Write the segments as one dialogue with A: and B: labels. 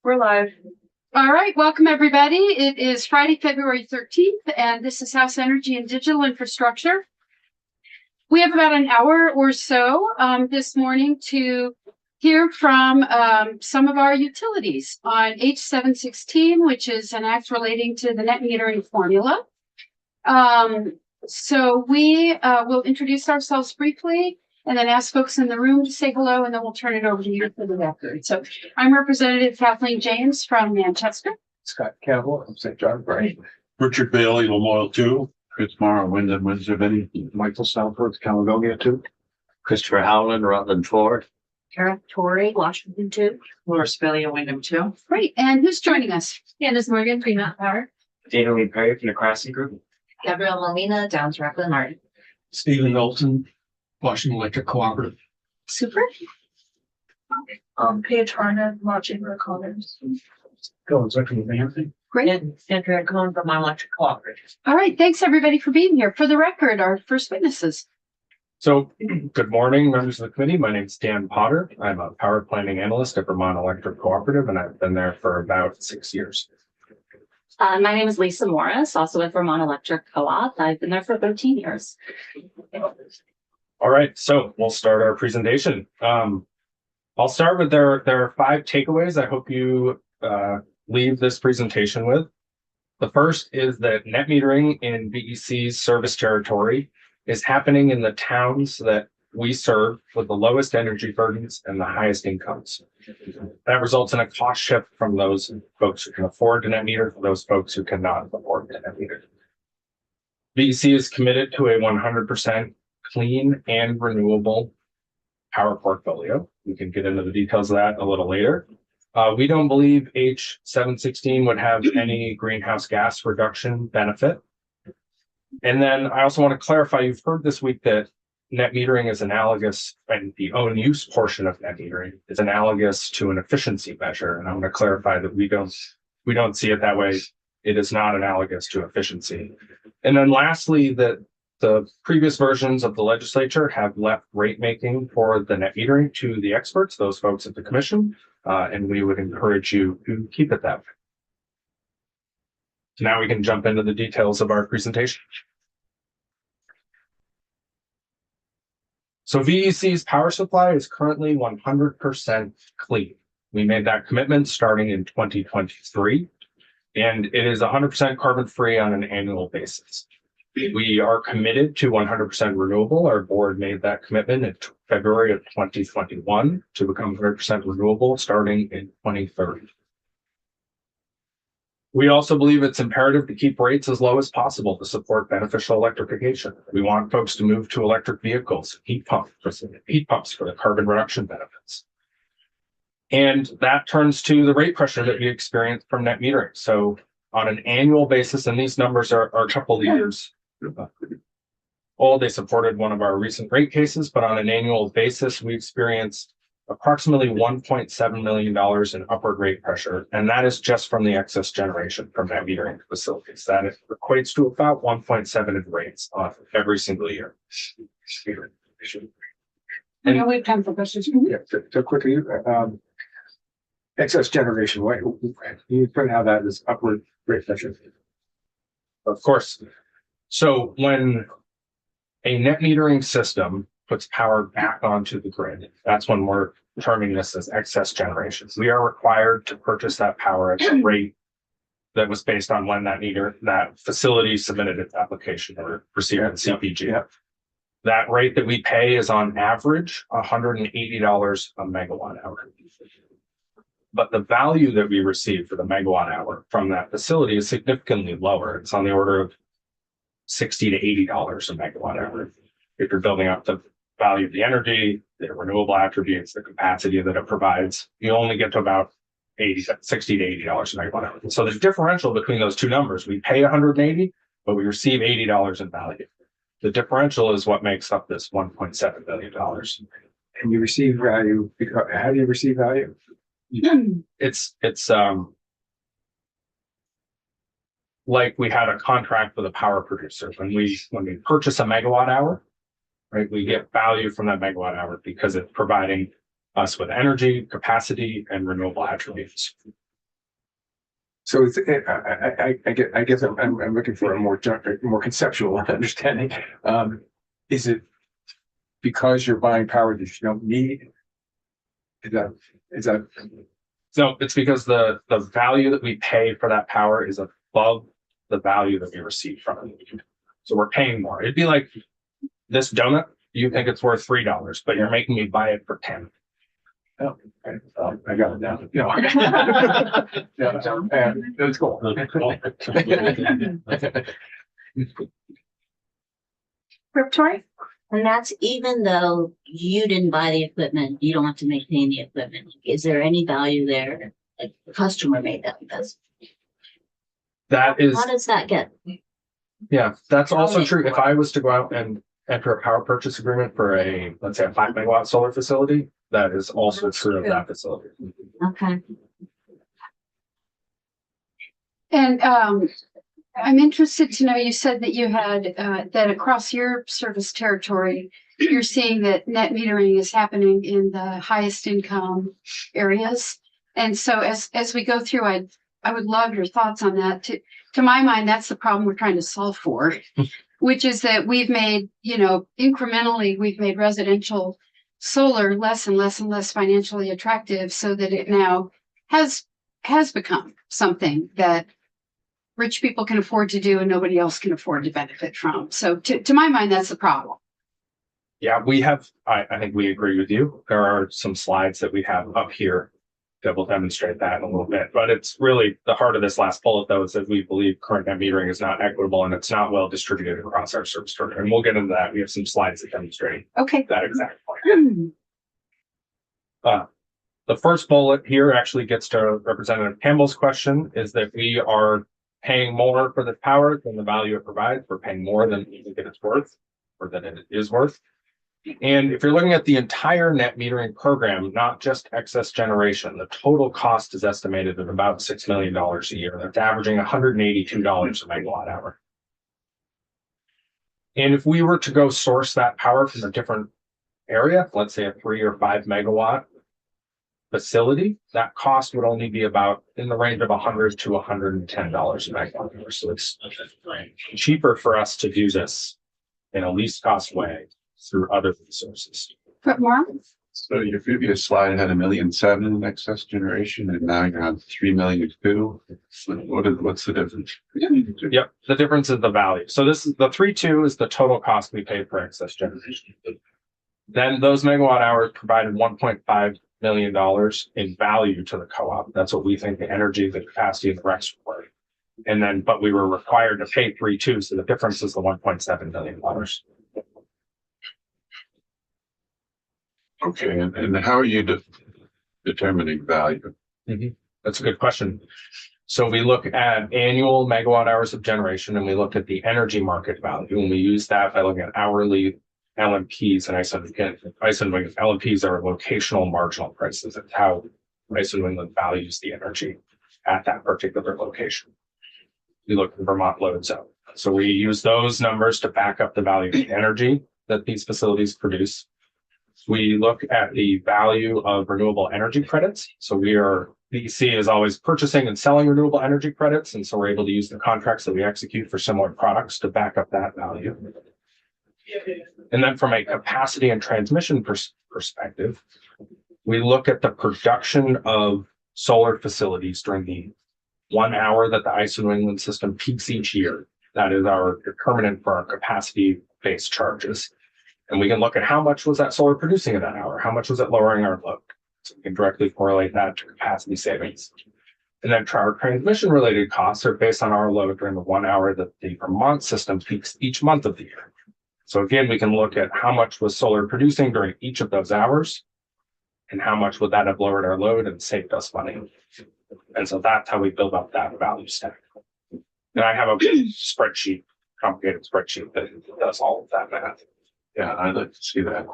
A: We're live.
B: All right, welcome everybody. It is Friday, February 13th, and this is House Energy and Digital Infrastructure. We have about an hour or so this morning to hear from some of our utilities on H716, which is an act relating to the net metering formula. So we will introduce ourselves briefly and then ask folks in the room to say hello, and then we'll turn it over to you for the record. So I'm Representative Kathleen James from Manchester.
C: Scott Campbell from St. John.
D: Right. Richard Bailey, Lamoille 2.
C: Chris Morrow, Windsor, Vinny. Michael Southworth, Caledonia 2.
E: Christopher Howland, Rutland 4.
A: Kara Torrey, Washington 2. Laura Spellia, Wyndham 2.
B: Great. And who's joining us?
A: Candace Morgan, Fremont Power.
E: Dana Lee Perry from the Craftsy Group.
A: Gabrielle Molina, Downs Rockland Martin.
D: Stephen Knowlton, Washington Electric Cooperative.
B: Super.
A: Paige Harnett, Law Chamber of Commerce.
C: Go, Executive Anthony.
B: Great.
A: And Andrea Cohen from my electric cooperative.
B: All right. Thanks everybody for being here. For the record, our first witnesses.
C: So, good morning, members of the committee. My name is Dan Potter. I'm a power planning analyst at Vermont Electric Cooperative, and I've been there for about 6 years.
F: My name is Lisa Morris, also with Vermont Electric Co-op. I've been there for 13 years.
C: All right, so we'll start our presentation. I'll start with there are 5 takeaways I hope you leave this presentation with. The first is that net metering in VEC's service territory is happening in the towns that we serve with the lowest energy burdens and the highest incomes. That results in a cost shift from those folks who can afford to net meter to those folks who cannot afford to net meter. VEC is committed to a 100% clean and renewable power portfolio. We can get into the details of that a little later. We don't believe H716 would have any greenhouse gas reduction benefit. And then I also want to clarify, you've heard this week that net metering is analogous, and the own use portion of net metering is analogous to an efficiency measure. And I'm going to clarify that we don't see it that way. It is not analogous to efficiency. And then lastly, that the previous versions of the legislature have left rate making for the net metering to the experts, those folks at the commission, and we would encourage you to keep it that way. So now we can jump into the details of our presentation. So VEC's power supply is currently 100% clean. We made that commitment starting in 2023, and it is 100% carbon-free on an annual basis. We are committed to 100% renewable. Our board made that commitment in February of 2021 to become 100% renewable starting in 2030. We also believe it's imperative to keep rates as low as possible to support beneficial electrification. We want folks to move to electric vehicles, heat pumps for the carbon reduction benefits. And that turns to the rate pressure that we experience from net metering. So on an annual basis, and these numbers are a couple of years old, they supported one of our recent rate cases, but on an annual basis, we experienced approximately $1.7 million in upward rate pressure, and that is just from the excess generation from net metering facilities. That equates to about 1.7 in rates every single year.
B: And now we have time for questions.
C: Yeah, so quickly, excess generation, right? You point out that is upward rate pressure. Of course. So when a net metering system puts power back onto the grid, that's when we're terming this as excess generation. We are required to purchase that power at a rate that was based on when that facility submitted its application or received the CPG. Yeah. That rate that we pay is on average $180 a megawatt hour. But the value that we receive for the megawatt hour from that facility is significantly lower. It's on the order of $60 to $80 a megawatt hour. If you're building up the value of the energy, the renewable attributes, the capacity that it provides, you only get to about $60 to $80 a megawatt hour. So the differential between those two numbers, we pay $180, but we receive $80 in value. The differential is what makes up this $1.7 billion. And you receive value. How do you receive value? It's like we had a contract with a power producer. When we purchase a megawatt hour, right, we get value from that megawatt hour because it's providing us with energy, capacity, and renewable attributes.
G: So it's, I guess I'm looking for a more conceptual understanding. Is it because you're buying power that you don't need? Is that,
C: So it's because the value that we pay for that power is above the value that we receive from it. So we're paying more. It'd be like this donut, you think it's worth $3, but you're making me buy it for 10.
G: oh, okay, I got it now. It's cool.
B: Victoria?
H: And that's even though you didn't buy the equipment, you don't have to maintain the equipment. Is there any value there? Like the customer made that investment.
C: That is,
H: How does that get?
C: yeah, that's also true. If I was to go out and enter a power purchase agreement for let's say a 5 megawatt solar facility, that is also true of that facility.
H: Okay.
B: And I'm interested to know, you said that you had, that across your service territory, you're seeing that net metering is happening in the highest income areas. And so as we go through, I would love your thoughts on that. To my mind, that's the problem we're trying to solve for, which is that we've made, incrementally, we've made residential solar less and less and less financially attractive so that it now has become something that rich people can afford to do and nobody else can afford to benefit from. So to my mind, that's the problem.
C: Yeah, we have, I think we agree with you. There are some slides that we have up here that will demonstrate that in a little bit. But it's really the heart of this last bullet, though, is that we believe current net metering is not equitable and it's not well distributed across our service territory. And we'll get into that. We have some slides that demonstrate
B: Okay.
C: that exact point. The first bullet here actually gets to Representative Campbell's question, is that we are paying more for the power than the value it provides. We're paying more than we think it's worth, or that it is worth. And if you're looking at the entire net metering program, not just excess generation, the total cost is estimated at about $6 million a year. That's averaging $182 a megawatt hour. And if we were to go source that power from a different area, let's say a 3 or 5 megawatt facility, that cost would only be about in the range of $100 to $110 a megawatt hour. So it's cheaper for us to do this in a least cost way through other resources.
B: But more?
I: So your previous slide had 1.7 million in excess generation, and now you're on 3.2 million. What's the difference?
C: Yep, the difference is the value. So this is the 3.2 is the total cost we paid for excess generation. Then those megawatt hours provided $1.5 million in value to the co-op. That's what we think the energy, the capacity, and the RECs were. And then, but we were required to pay 3.2, so the difference is the $1.7 million.
I: Okay, and how are you determining value?
C: That's a good question. So we look at annual megawatt hours of generation, and we look at the energy market value, and we use that by looking at hourly LMPs and ISO New England. LMPs are locational marginal prices. It's how ISO New England values the energy at that particular location. We look at the Vermont load zone. So we use those numbers to back up the value of the energy that these facilities produce. We look at the value of renewable energy credits. So DEC is always purchasing and selling renewable energy credits. And so we're able to use the contracts that we execute for similar products to back up that value. And then from a capacity and transmission perspective, we look at the production of solar facilities during the 1 hour that the ISO New England system peaks each year. That is our determinant for our capacity-based charges. And we can look at how much was that solar producing in that hour? How much was it lowering our load? So we can directly correlate that to capacity savings. And then our transmission related costs are based on our load during the 1 hour that the Vermont system peaks each month of the year. So again, we can look at how much was solar producing during each of those hours and how much would that have lowered our load and saved us money. And so that's how we build up that value stack. And I have a spreadsheet, complicated spreadsheet that does all of that math.
I: Yeah, I'd like to see that.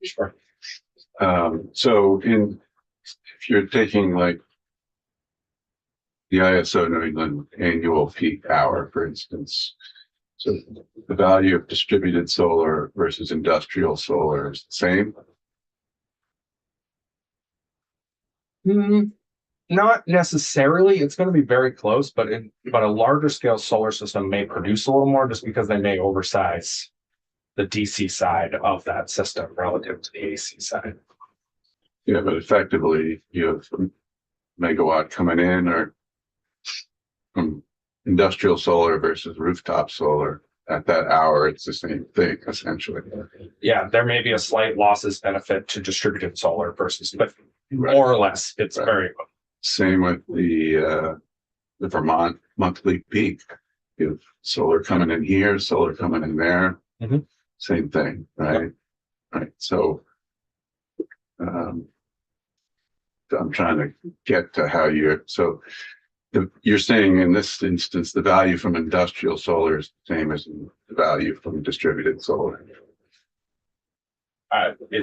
C: Sure.
I: So if you're taking like the ISO New England annual peak hour, for instance, so the value of distributed solar versus industrial solar is the same?
C: Not necessarily. It's going to be very close, but a larger scale solar system may produce a little more just because they may oversize the DC side of that system relative to the AC side.
I: Yeah, but effectively you have a megawatt coming in or from industrial solar versus rooftop solar. At that hour, it's the same thing essentially.
C: Yeah, there may be a slight losses benefit to distributed solar versus, but more or less, it's very
I: Same with the Vermont monthly peak. You have solar coming in here, solar coming in there.
C: Mhm.
I: Same thing, right? Right. So I'm trying to get to how you're saying in this instance, the value from industrial solar is the same as the value from distributed solar.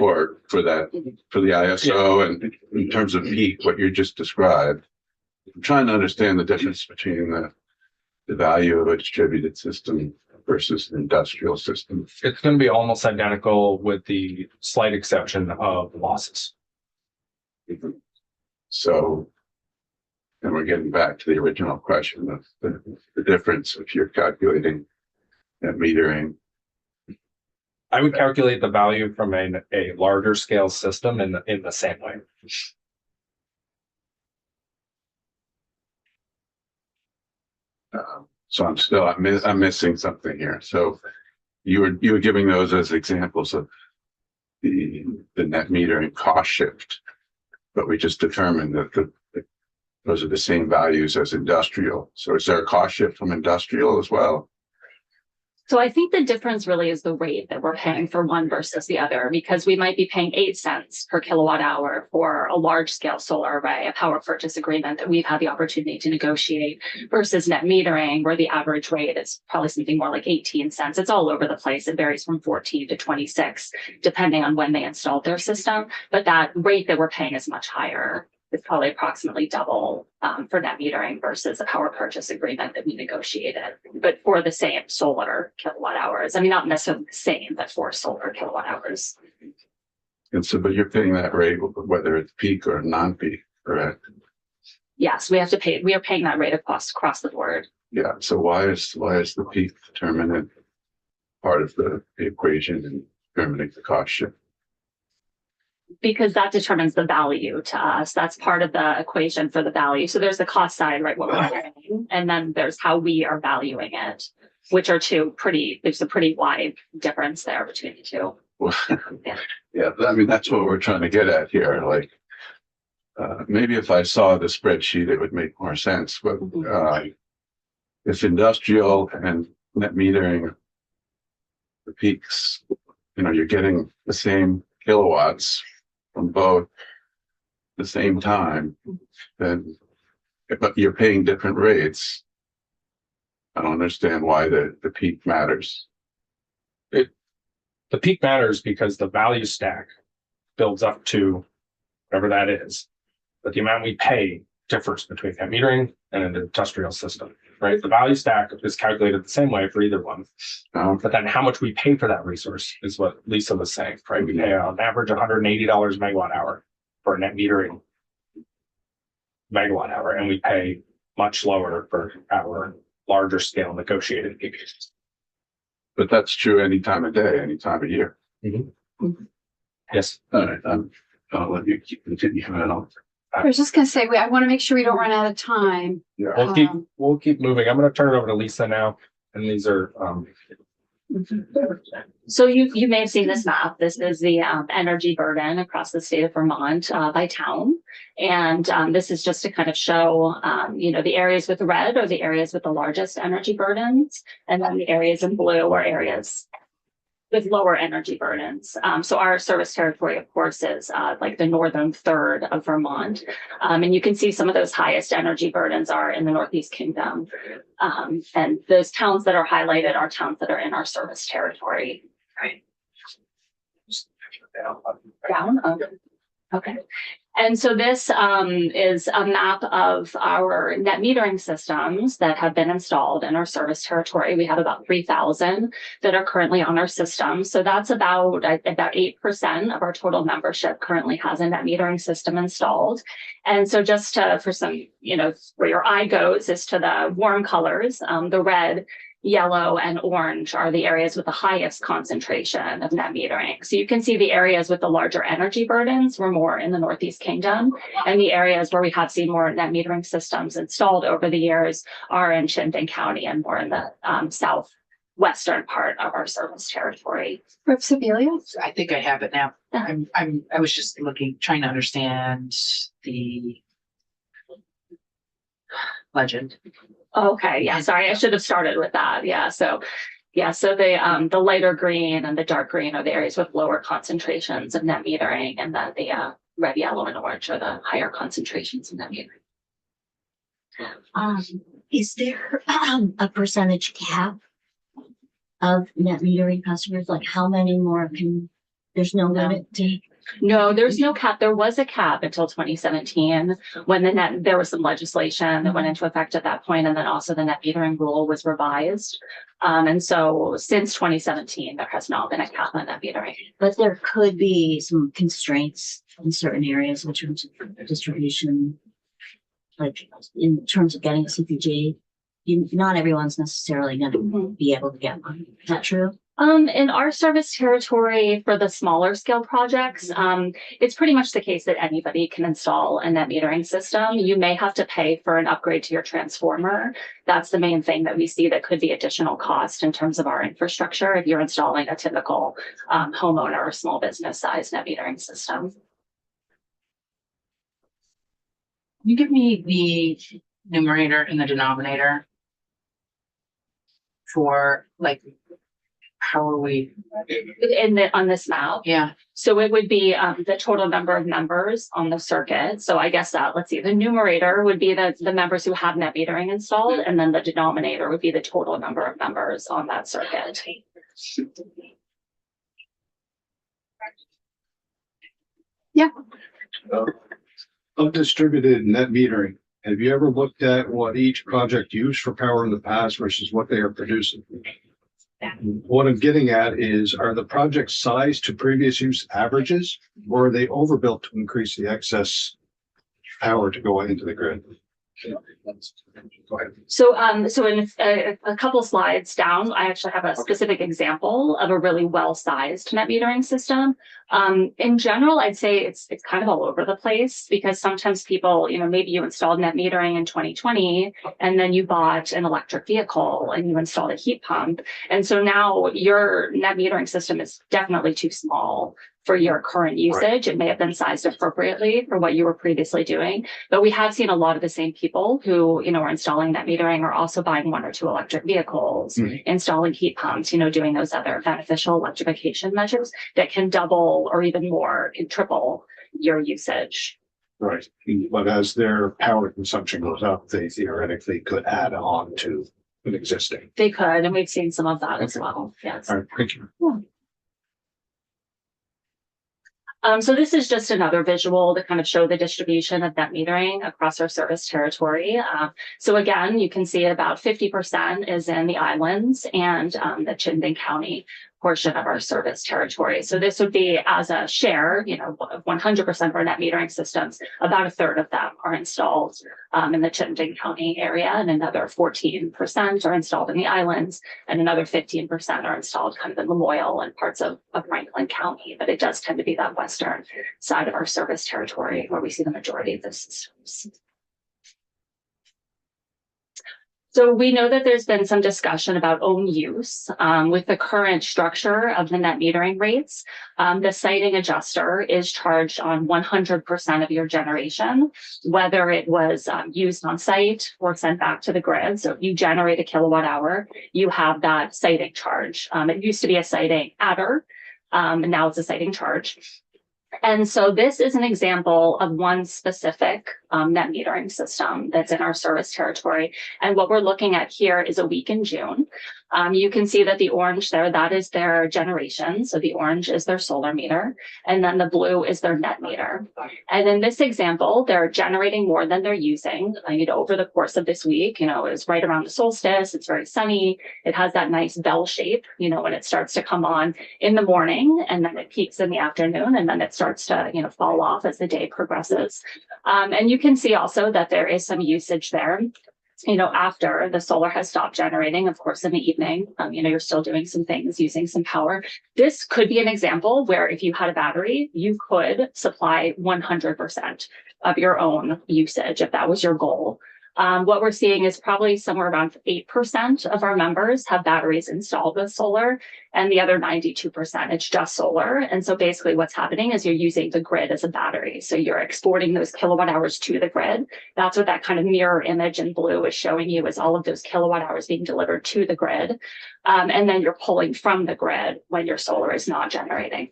I: Or for the ISO and in terms of peak, what you just described. I'm trying to understand the difference between the value of a distributed system versus an industrial system.
C: It's going to be almost identical with the slight exception of losses.
I: So, and we're getting back to the original question of the difference if you're calculating net metering.
C: I would calculate the value from a larger scale system in the same way.
I: So I'm missing something here. So you were giving those as examples of the net metering cost shift, but we just determined that those are the same values as industrial. So is there a cost shift from industrial as well?
F: So I think the difference really is the rate that we're paying for one versus the other, because we might be paying 8 cents per kilowatt hour for a large scale solar array, a power purchase agreement that we've had the opportunity to negotiate, versus net metering, where the average rate is probably something more like 18 cents. It's all over the place. It varies from 14 to 26, depending on when they installed their system. But that rate that we're paying is much higher. It's probably approximately double for net metering versus a power purchase agreement that we negotiated, but for the same solar kilowatt hours. I mean, not necessarily the same, but for solar kilowatt hours.
I: And so, but you're paying that rate whether it's peak or non-peak, correct?
F: Yes, we are paying that rate across the board.
I: Yeah. So why is the peak determinant part of the equation in determining the cost shift?
F: Because that determines the value to us. That's part of the equation for the value. So there's the cost side, right? What we're paying, and then there's how we are valuing it, which are there's a pretty wide difference there between the two.
I: Well, yeah, I mean, that's what we're trying to get at here. Like, maybe if I saw the spreadsheet, it would make more sense. But if industrial and net metering, the peaks, you're getting the same kilowatts from both the same time, then but you're paying different rates. I don't understand why the peak matters.
C: The peak matters because the value stack builds up to whatever that is, but the amount we pay differs between net metering and an industrial system, right? The value stack is calculated the same way for either one, but then how much we pay for that resource is what Lisa was saying, right? We pay on average $180 megawatt hour for a net metering megawatt hour, and we pay much lower for our larger scale negotiated PPAs.
I: But that's true any time of day, any time of year.
C: Mm-hmm. Yes.
I: All right. I'll let you continue.
B: I was just going to say, I want to make sure we don't run out of time.
I: Yeah.
C: We'll keep moving. I'm going to turn it over to Lisa now, and these are.
F: So you may have seen this map. This is the energy burden across the state of Vermont by town. And this is just to kind of show, the areas with red are the areas with the largest energy burdens. And then the areas in blue are areas with lower energy burdens. So our service territory, of course, is like the northern third of Vermont. And you can see some of those highest energy burdens are in the Northeast Kingdom. And those towns that are highlighted are towns that are in our service territory. Right. Down. Okay. And so this is a map of our net metering systems that have been installed in our service territory. We have about 3,000 that are currently on our system. So that's about 8% of our total membership currently has a net metering system installed. And so just for some, where your eye goes is to the warm colors, the red, yellow, and orange are the areas with the highest concentration of net metering. So you can see the areas with the larger energy burdens were more in the Northeast Kingdom, and the areas where we have seen more net metering systems installed over the years are in Chittenden County and more in the southwestern part of our service territory.
B: Rep. Sibelia?
A: I think I have it now. I was just trying to understand the legend.
F: Okay, yeah, sorry, I should have started with that. So the lighter green and the dark green are the areas with lower concentrations of net metering, and then the red, yellow, and orange are the higher concentrations of net metering.
H: Is there a percentage cap of net metering customers? Like how many more there's no limit to?
F: No, there's no cap. There was a cap until 2017 when there was some legislation that went into effect at that point, and then also the net metering rule was revised. And so since 2017, there has not been a cap on net metering.
H: But there could be some constraints in certain areas in terms of distribution, like in terms of getting a CPG. Not everyone's necessarily going to be able to get one. Is that true?
F: In our service territory for the smaller scale projects, it's pretty much the case that anybody can install a net metering system. You may have to pay for an upgrade to your transformer. That's the main thing that we see that could be additional cost in terms of our infrastructure if you're installing a typical homeowner or small business size net metering system.
A: Can you give me the numerator and the denominator for how are we
F: on this map?
A: Yeah.
F: So it would be the total number of members on the circuit. So I guess let's see, the numerator would be the members who have net metering installed, and then the denominator would be the total number of members on that circuit.
B: Yeah.
J: Of distributed net metering, have you ever looked at what each project used for power in the past versus what they are producing? What I'm getting at is, are the projects sized to previous use averages, or are they overbuilt to increase the excess power to go into the grid?
F: So in a couple slides down, I actually have a specific example of a really well-sized net metering system. In general, I'd say it's kind of all over the place, because sometimes people, maybe you installed net metering in 2020 and then you bought an electric vehicle and you installed a heat pump. And so now your net metering system is definitely too small for your current usage. Right. It may have been sized appropriately for what you were previously doing, but we have seen a lot of the same people who, are installing net metering are also buying 1 or 2 electric vehicles, installing heat pumps, doing those other beneficial electrification measures that can double or even more, can triple your usage.
J: Right. But as their power consumption goes up, they theoretically could add on to an existing.
F: They could, and we've seen some of that as well. Yes.
J: All right, thank you.
F: Yeah. So this is just another visual to kind of show the distribution of net metering across our service territory. So again, you can see about 50% is in the islands and the Chittenden County portion of our service territory. So this would be as a share, 100% of our net metering systems, about a third of them are installed in the Chittenden County area, and another 14% are installed in the islands, and another 15% are installed kind of in Lamoille and parts of Franklin County. But it does tend to be that western side of our service territory where we see the majority of the systems. So we know that there's been some discussion about own use with the current structure of the net metering rates. The siting adjuster is charged on 100% of your generation, whether it was used on site or sent back to the grid. So if you generate a kilowatt hour, you have that siting charge. It used to be a siting adder, and now it's a siting charge. And so this is an example of one specific net metering system that's in our service territory. And what we're looking at here is a week in June. You can see that the orange there, that is their generation. So the orange is their solar meter, and then the blue is their net meter. And in this example, they're generating more than they're using. Over the course of this week, it's right around the solstice. It's very sunny. It has that nice bell shape, when it starts to come on in the morning, and then it peaks in the afternoon, and then it starts to, fall off as the day progresses. And you can see also that there is some usage there. After the solar has stopped generating, of course, in the evening, you're still doing some things, using some power. This could be an example where if you had a battery, you could supply 100% of your own usage if that was your goal. What we're seeing is probably somewhere around 8% of our members have batteries installed with solar, and the other 92%, it's just solar. And so basically what's happening is you're using the grid as a battery. So you're exporting those kilowatt hours to the grid. That's what that kind of mirror image in blue is showing you, is all of those kilowatt hours being delivered to the grid. And then you're pulling from the grid when your solar is not generating.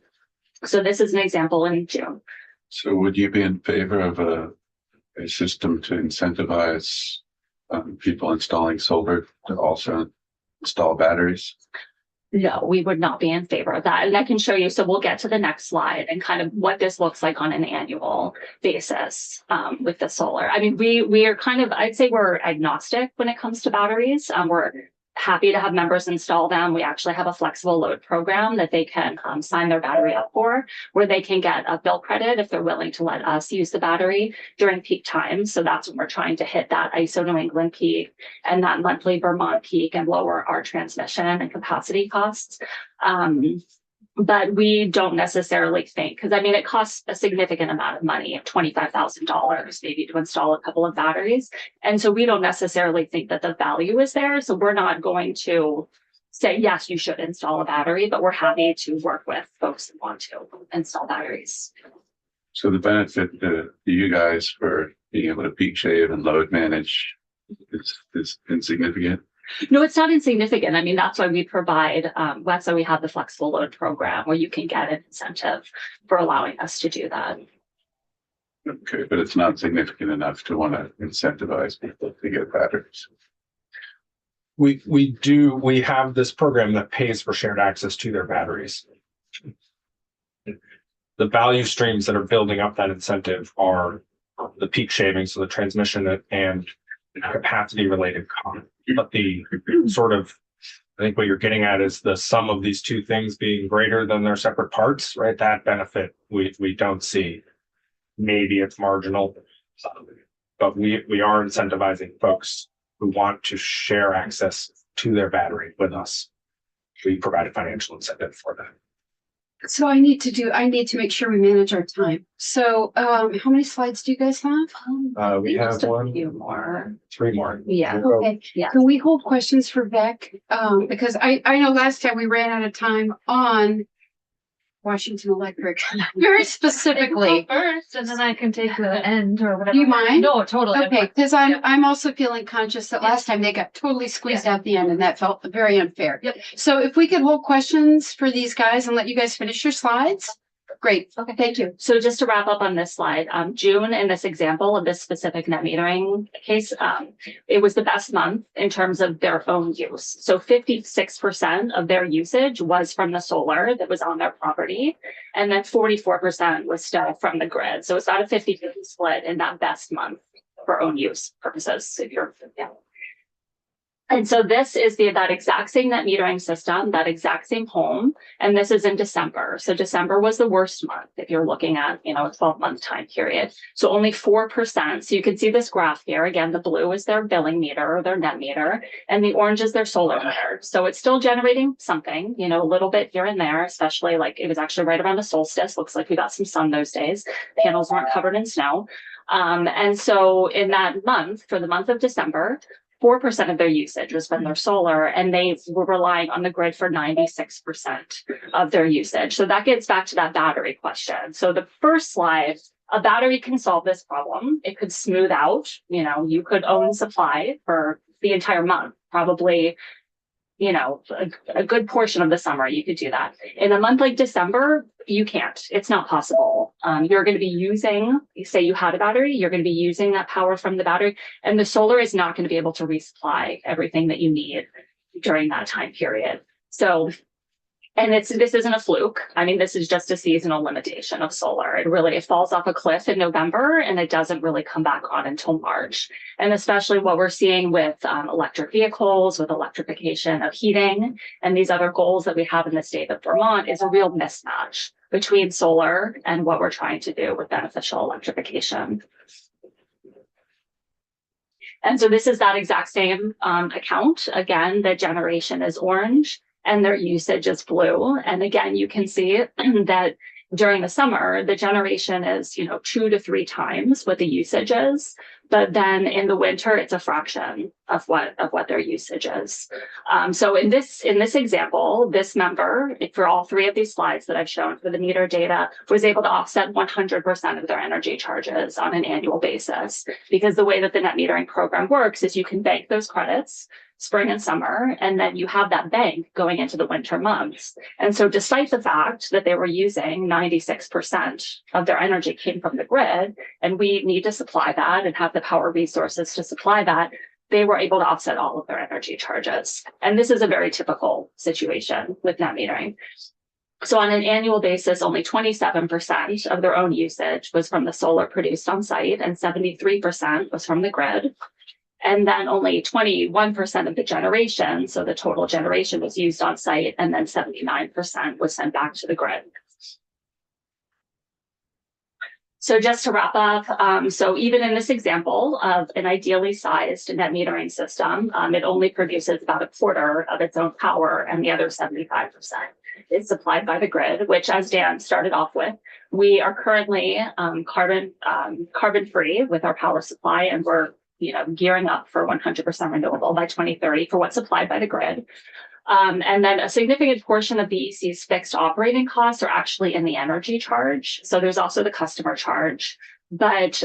F: So this is an example in June.
I: So would you be in favor of a system to incentivize people installing solar to also install batteries?
F: No, we would not be in favor of that. And I can show you, so we'll get to the next slide and kind of what this looks like on an annual basis with the solar. I mean, we are kind of, I'd say we're agnostic when it comes to batteries. We're happy to have members install them. We actually have a flexible load program that they can sign their battery up for, where they can get a bill credit if they're willing to let us use the battery during peak times. So that's when we're trying to hit that ISO New England peak and that monthly Vermont peak and lower our transmission and capacity costs. But we don't necessarily think, because it costs a significant amount of money, $25,000 maybe, to install a couple of batteries. And so we don't necessarily think that the value is there. So we're not going to say, yes, you should install a battery, but we're happy to work with folks that want to install batteries.
I: So the benefit to you guys for being able to peak shave and load manage is insignificant?
F: No, it's not insignificant. That's why we provide, that's why we have the flexible load program, where you can get an incentive for allowing us to do that.
I: Okay, but it's not significant enough to want to incentivize people to get batteries.
C: We have this program that pays for shared access to their batteries. The value streams that are building up that incentive are the peak shaving, so the transmission and capacity related cost. But the sort of, I think what you're getting at is the sum of these two things being greater than their separate parts, right? That benefit we don't see. Maybe it's marginal, but we are incentivizing folks who want to share access to their battery with us. We provide a financial incentive for that.
B: So I need to make sure we manage our time. So how many slides do you guys have?
C: We have
F: Just a
C: one,
F: few more.
C: 3 more.
F: Yeah.
B: Okay.
F: Yeah.
B: Can we hold questions for Beck? Because I know last time we ran out of time on Washington Electric, very specifically.
K: First, and then I can take the end or whatever.
B: Do you mind?
K: No, totally.
B: Okay, because I'm also feeling conscious that last time they got totally squeezed out the end, and that felt very unfair.
K: Yep.
B: So if we could hold questions for these guys and let you guys finish your slides, great. Okay, thank you.
F: So just to wrap up on this slide, June in this example of this specific net metering case, it was the best month in terms of their own use. So 56% of their usage was from the solar that was on their property, and then 44% was still from the grid. So it's not a 50-50 split in that best month for own use purposes. And so this is that exact same net metering system, that exact same home. And this is in December. So December was the worst month if you're looking at, a 12-month time period. So only 4%. So you can see this graph here. Again, the blue is their billing meter or their net meter, and the orange is their solar meter. So it's still generating something, a little bit here and there, especially like it was actually right around the solstice. Looks like we got some sun those days. Panels weren't covered in snow. And so in that month, for the month of December, 4% of their usage was from their solar, and they were relying on the grid for 96% of their usage. So that gets back to that battery question. So the first slide, a battery can solve this problem. It could smooth out, you could own supply for the entire month, probably, a good portion of the summer, you could do that. In a month like December, you can't. It's not possible. You're going to be using, say you had a battery, you're going to be using that power from the battery, and the solar is not going to be able to resupply everything that you need during that time period. So, and this isn't a fluke. I mean, this is just a seasonal limitation of solar. It falls off a cliff in November and it doesn't really come back on until March. And especially what we're seeing with electric vehicles, with electrification of heating and these other goals that we have in the state of Vermont is a real mismatch between solar and what we're trying to do with beneficial electrification. And so this is that exact same account. Again, the generation is orange and their usage is blue. And again, you can see that during the summer, the generation is, 2 to 3 times what the usage is. But then in the winter, it's a fraction of what their usage is. So in this example, this member, for all 3 of these slides that I've shown for the meter data, was able to offset 100% of their energy charges on an annual basis. Because the way that the net metering program works is you can bank those credits spring and summer, and then you have that bank going into the winter months. And so despite the fact that they were using 96% of their energy came from the grid, and we need to supply that and have the power resources to supply that, they were able to offset all of their energy charges. And this is a very typical situation with net metering. So on an annual basis, only 27% of their own usage was from the solar produced on site, and 73% was from the grid. And then only 21% of the generation, so the total generation, was used on site, and then 79% was sent back to the grid. So just to wrap up, so even in this example of an ideally sized net metering system, it only produces about a quarter of its own power, and the other 75% is supplied by the grid, which, as Dan started off with, we are currently carbon free with our power supply, and we're gearing up for 100% renewable by 2030 for what's supplied by the grid. And then a significant portion of BEC's fixed operating costs are actually in the energy charge. So there's also the customer charge, but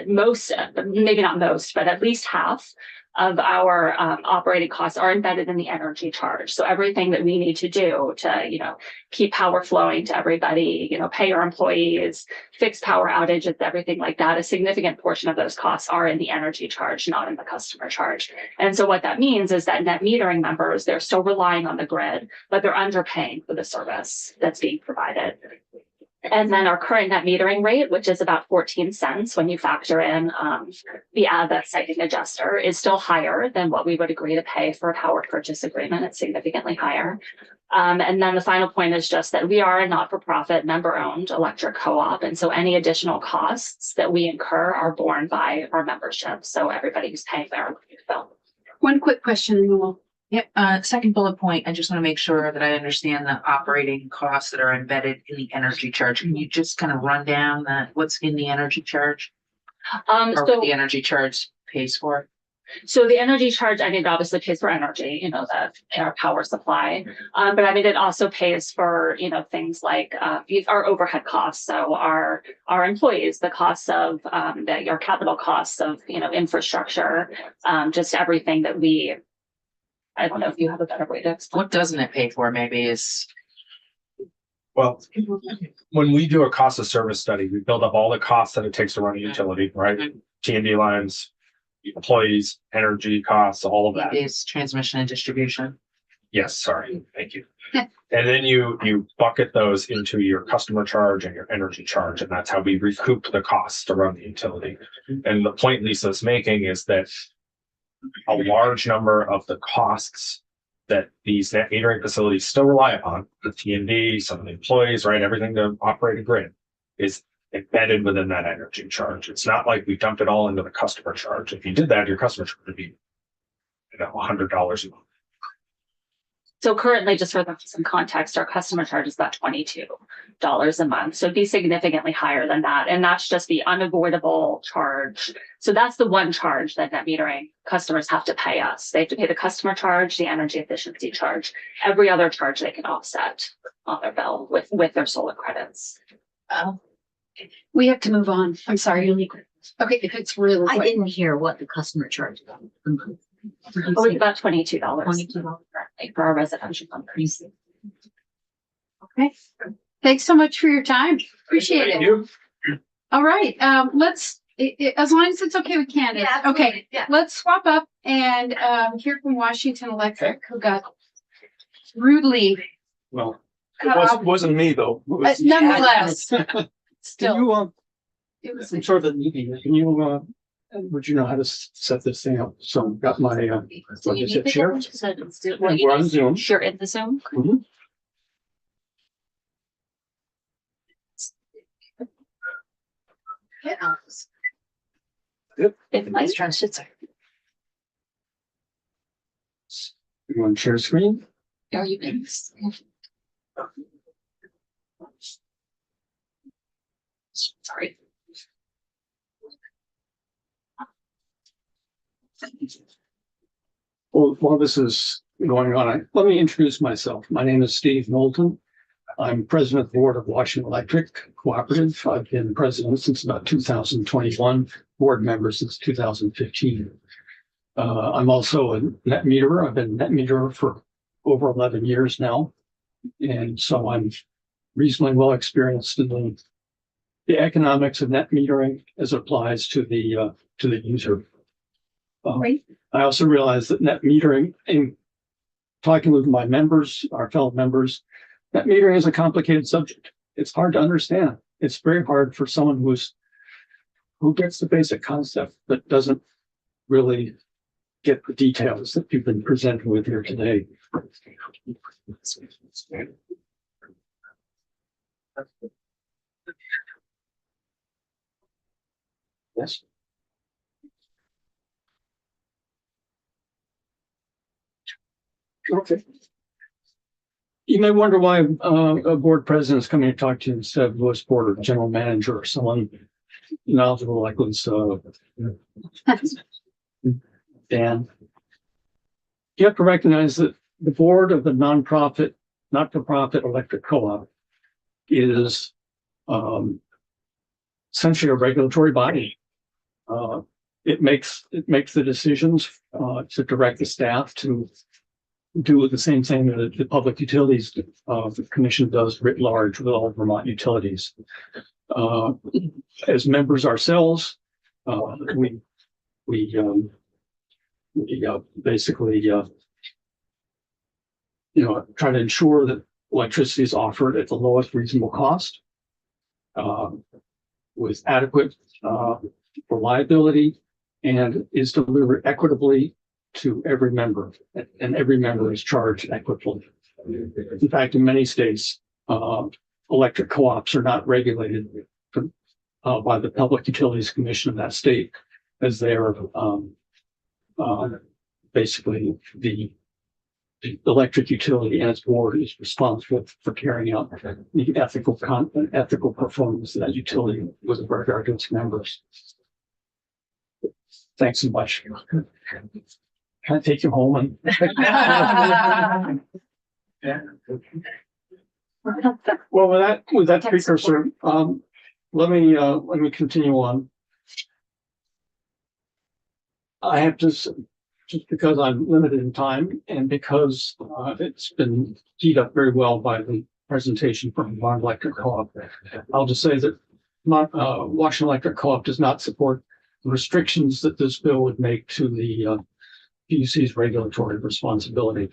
F: most, maybe not most, but at least half of our operating costs are embedded in the energy charge. So everything that we need to do to, keep power flowing to everybody, pay our employees, fix power outages, everything like that, a significant portion of those costs are in the energy charge, not in the customer charge. And so what that means is that net metering members, they're still relying on the grid, but they're underpaying for the service that's being provided. And then our current net metering rate, which is about 14 cents when you factor in the advent siting adjuster, is still higher than what we would agree to pay for a power purchase agreement. It's significantly higher. And then the final point is just that we are a not-for-profit member-owned electric co-op. And so any additional costs that we incur are borne by our membership. So everybody who's paying their bill.
B: One quick question, and then we'll.
A: Yeah, second bullet point, I just want to make sure that I understand the operating costs that are embedded in the energy charge. Can you just kind of run down what's in the energy charge? Or what the energy charge pays for?
F: So the energy charge, it obviously pays for energy, our power supply. But it also pays for, things like our overhead costs. So our employees, the costs of your capital costs of, infrastructure, just everything that I don't know if you have a better way to explain.
A: What doesn't it pay for maybe is?
C: Well, when we do a cost of service study, we build up all the costs that it takes to run a utility, right? T&D lines, employees, energy costs, all of that.
A: Is transmission and distribution.
C: Yes, sorry, thank you. And then you bucket those into your customer charge and your energy charge, and that's how we recoup the costs to run the utility. And the point Lisa's making is that a large number of the costs that these net metering facilities still rely upon, the T&D, some of the employees, right, everything to operate a grid, is embedded within that energy charge. It's not like we dumped it all into the customer charge. If you did that, your customer charge would be, $100 a month.
F: So currently, just for some context, our customer charge is about $22 a month. So it'd be significantly higher than that. And that's just the unavoidable charge. So that's the one charge that net metering customers have to pay us. They have to pay the customer charge, the energy efficiency charge. Every other charge they can offset on their bill with their solar credits.
B: We have to move on. I'm sorry. Okay, if it's really
H: I
B: quick.
H: didn't hear what the customer charge is a month.
F: Oh, it's about $22
H: $22.
F: for our residential companies.
B: Okay. Thanks so much for your time. Appreciate
C: Thank
B: it.
C: you.
B: All right. Let's As long as it's okay with Candace.
K: Yeah,
B: Okay,
K: absolutely. Yeah.
B: let's swap up and hear from Washington Electric, who got rudely
J: Well,
B: cut off.
J: wasn't me though. It was-
B: Nonetheless,
J: Can
B: still,
J: you,
B: it was.
J: I'm sort of a newbie. Can you, would you know how to set this thing up? So I've got my,
F: Do
J: what
F: you
J: is
F: need
J: it,
F: the
J: chair?
F: difference? So it's do-
J: Yeah,
F: well, you
J: we're on
F: need-
J: Zoom.
F: You're in the Zoom.
J: Mhm.
F: If my transitions
J: You want to share screen?
F: are you in? Sorry.
J: Well, while this is going on, let me introduce myself. My name is Steve Moulton. I'm president of the board of Washington Electric Cooperative. I've been president since about 2021, board member since 2015. I'm also a net meterer. I've been a net meterer for over 11 years now. And so I'm reasonably well experienced in the economics of net metering as it applies to the user.
B: Great.
J: I also realize that net metering, in talking with my members, our fellow members, net metering is a complicated subject. It's hard to understand. It's very hard for someone who gets the basic concept but doesn't really get the details that you've been presented with here today. Yes. Okay. You may wonder why a board president is coming to talk to you instead of Louis Porter, general manager, or someone knowledgeable like Louis. Dan. You have to recognize that the board of the nonprofit, not-for-profit electric co-op is essentially a regulatory body. It makes the decisions to direct the staff to do the same thing that the Public Utilities the Commission does writ large with all Vermont utilities. As members ourselves, we basically try to ensure that electricity is offered at the lowest reasonable cost, with adequate reliability, and is delivered equitably to every member, and every member is charged equitably. In fact, in many states, electric co-ops are not regulated by the Public Utilities Commission of that state, as they are basically the electric utility and its board is responsible for carrying out the ethical performance of that utility with regard to its members. Thanks so much. Can I take you home and? Yeah. Well, with that precursor, let me continue on. I have to, just because I'm limited in time and because it's been teed up very well by the presentation from Vermont Electric Co-op, I'll just say that Washington Electric Co-op does not support the restrictions that this bill would make to the PUC's regulatory responsibility.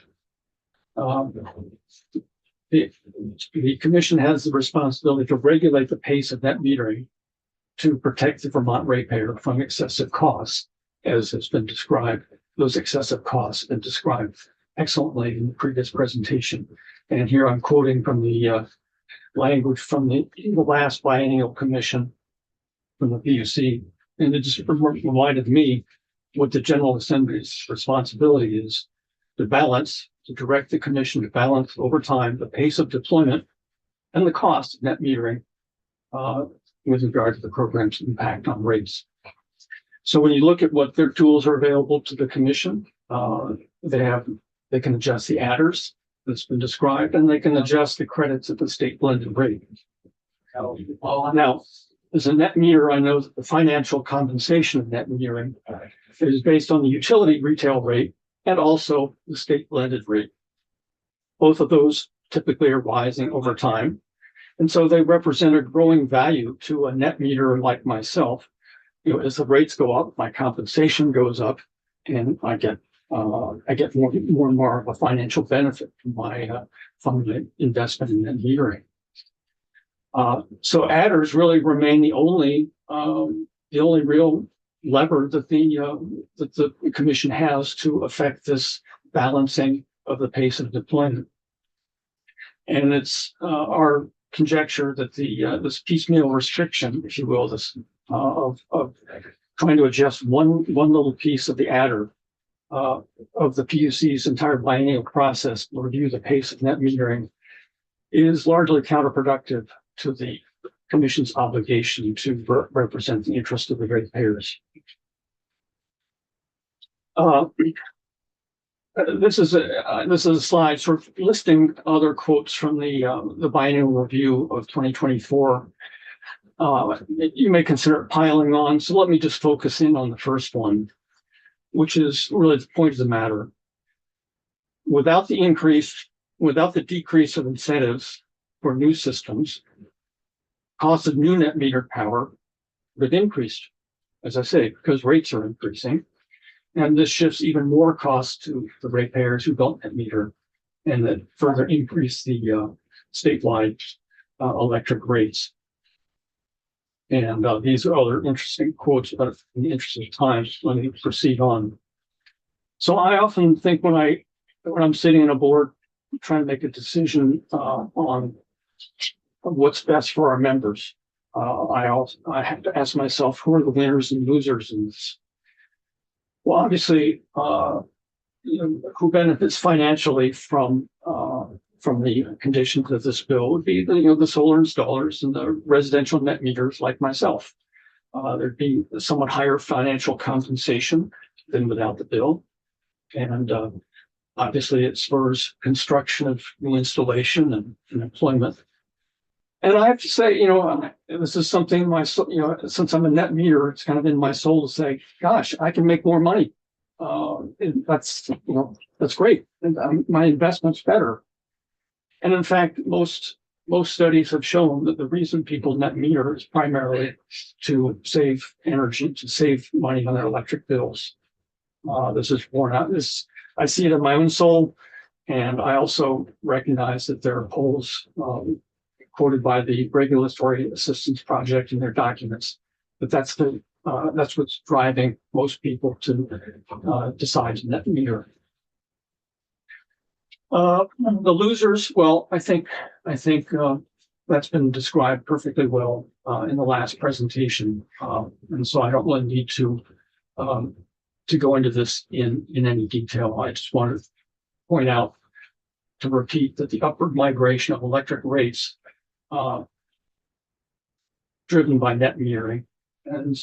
J: The commission has the responsibility to regulate the pace of net metering to protect the Vermont ratepayer from excessive costs, as has been described. Those excessive costs have been described excellently in the previous presentation. And here I'm quoting from the language from the last biennial commission from the PUC. And it just reminded me what the General Assembly's responsibility is to direct the commission to balance over time the pace of deployment and the cost of net metering with regard to the program's impact on rates. So when you look at what their tools are available to the commission, they can adjust the adders that's been described, and they can adjust the credits at the state blended rate. Now, as a net meter, I know that the financial compensation of net metering is based on the utility retail rate and also the state blended rate. Both of those typically are rising over time. And so they represent a growing value to a net meter like myself
D: as the rates go up, my compensation goes up, and I get more and more of a financial benefit from my investment in net metering. So adders really remain the only real lever that the commission has to affect this balancing of the pace of deployment. And it's our conjecture that this piecemeal restriction, if you will, this of trying to adjust one little piece of the adder of the PUC's entire biennial process to review the pace of net metering is largely counterproductive to the commission's obligation to represent the interest of the ratepayers. This is a slide sort of listing other quotes from the biennial review of 2024. You may consider it piling on, so let me just focus in on the first one, which is really the point of the matter. Without the decrease of incentives for new systems, cost of new net metered power would increase, as I say, because rates are increasing. And this shifts even more costs to the ratepayers who don't net meter, and that further increase the statewide electric rates. And these are other interesting quotes, but in the interest of time, let me proceed on. So I often think when I'm sitting in a board trying to make a decision on what's best for our members, I have to ask myself, who are the winners and losers in this? Well, obviously, who benefits financially from the conditions of this bill would be the solar installers and the residential net meters like myself. There'd be somewhat higher financial compensation than without the bill, and obviously it spurs construction of new installation and employment. And I have to say, this is something since I'm a net meter, it's kind of in my soul to say, gosh, I can make more money. That's great. And my investment's better. And in fact, most studies have shown that the reason people net meter is primarily to save energy, to save money on their electric bills. This is borne out. I see it in my own soul. And I also recognize that there are polls quoted by the Regulatory Assistance Project in their documents, but that's what's driving most people to decide to net meter. The losers, well, I think that's been described perfectly well in the last presentation, and so I don't really need to go into this in any detail. I just wanted to point out, to repeat, that the upward migration of electric rates driven by net metering, and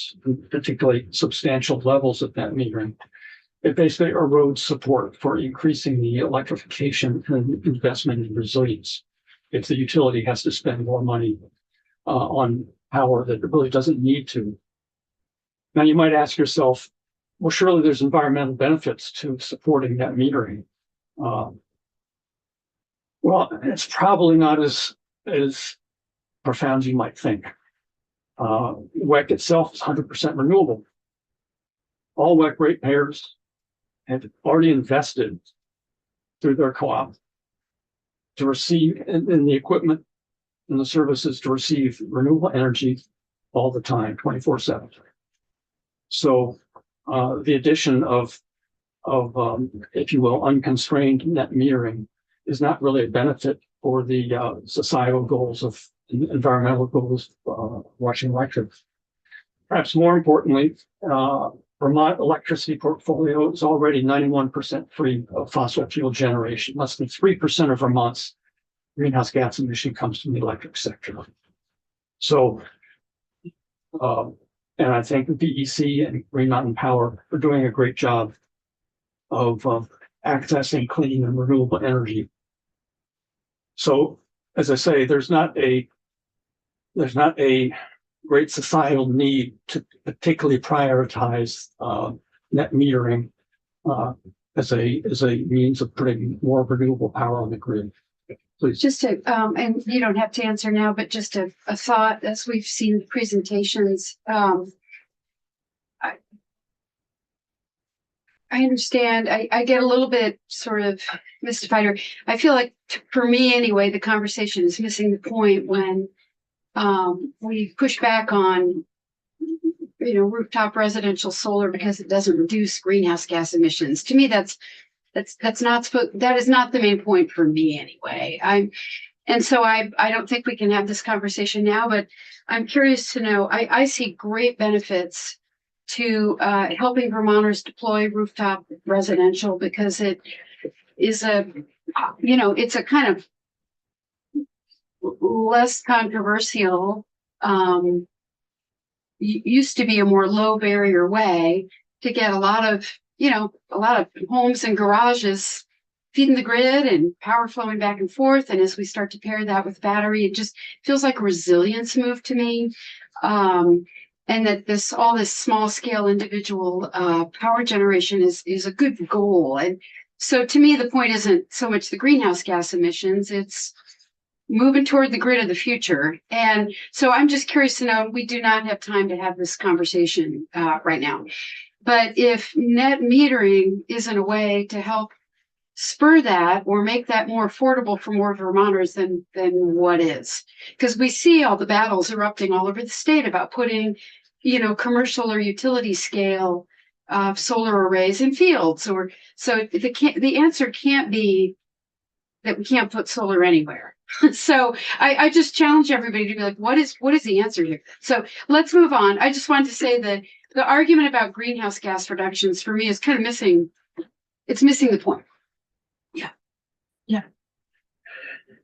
D: particularly substantial levels of net metering, it basically erodes support for increasing the electrification and investment in resilience. If the utility has to spend more money on power that it really doesn't need to. Now you might ask yourself, well, surely there's environmental benefits to supporting net metering. Well, it's probably not as profound as you might think. WEC itself is 100% renewable. All WEC ratepayers have already invested through their co-op to receive in the equipment and the services to receive renewable energy all the time, 24/7. So the addition of if you will, unconstrained net metering is not really a benefit for the societal goals of environmental goals of Washington Electric. Perhaps more importantly, Vermont electricity portfolio is already 91% free of fossil fuel generation. Less than 3% of Vermont's greenhouse gas emission comes from the electric sector. So, and I think the DEC and Green Mountain Power are doing a great job of accessing clean and renewable energy. So, as I say, there's not a great societal need to particularly prioritize net metering as a means of putting more renewable power on the grid. Please.
B: Just to, and you don't have to answer now, but just a thought as we've seen presentations. I understand. I get a little bit sort of mystified, or I feel like for me anyway, the conversation is missing the point when we push back on, rooftop residential solar because it doesn't reduce greenhouse gas emissions. To me, that is not the main point for me anyway. And so I don't think we can have this conversation now, but I'm curious to know, I see great benefits to helping Vermonters deploy rooftop residential because it is it's a kind of less controversial, used to be a more low barrier way to get a lot of homes and garages feeding the grid and power flowing back and forth. And as we start to pair that with battery, it just feels like a resilience move to me. And that all this small scale individual power generation is a good goal. And so to me, the point isn't so much the greenhouse gas emissions, it's moving toward the grid of the future. And so I'm just curious to know, we do not have time to have this conversation right now. But if net metering isn't a way to help spur that or make that more affordable for more Vermonters, then what is? Because we see all the battles erupting all over the state about putting, commercial or utility scale solar arrays in fields. Or so the answer can't be that we can't put solar anywhere. So I just challenge everybody to be like, what is the answer here? So let's move on. I just wanted to say that the argument about greenhouse gas reductions for me is kind of missing the point.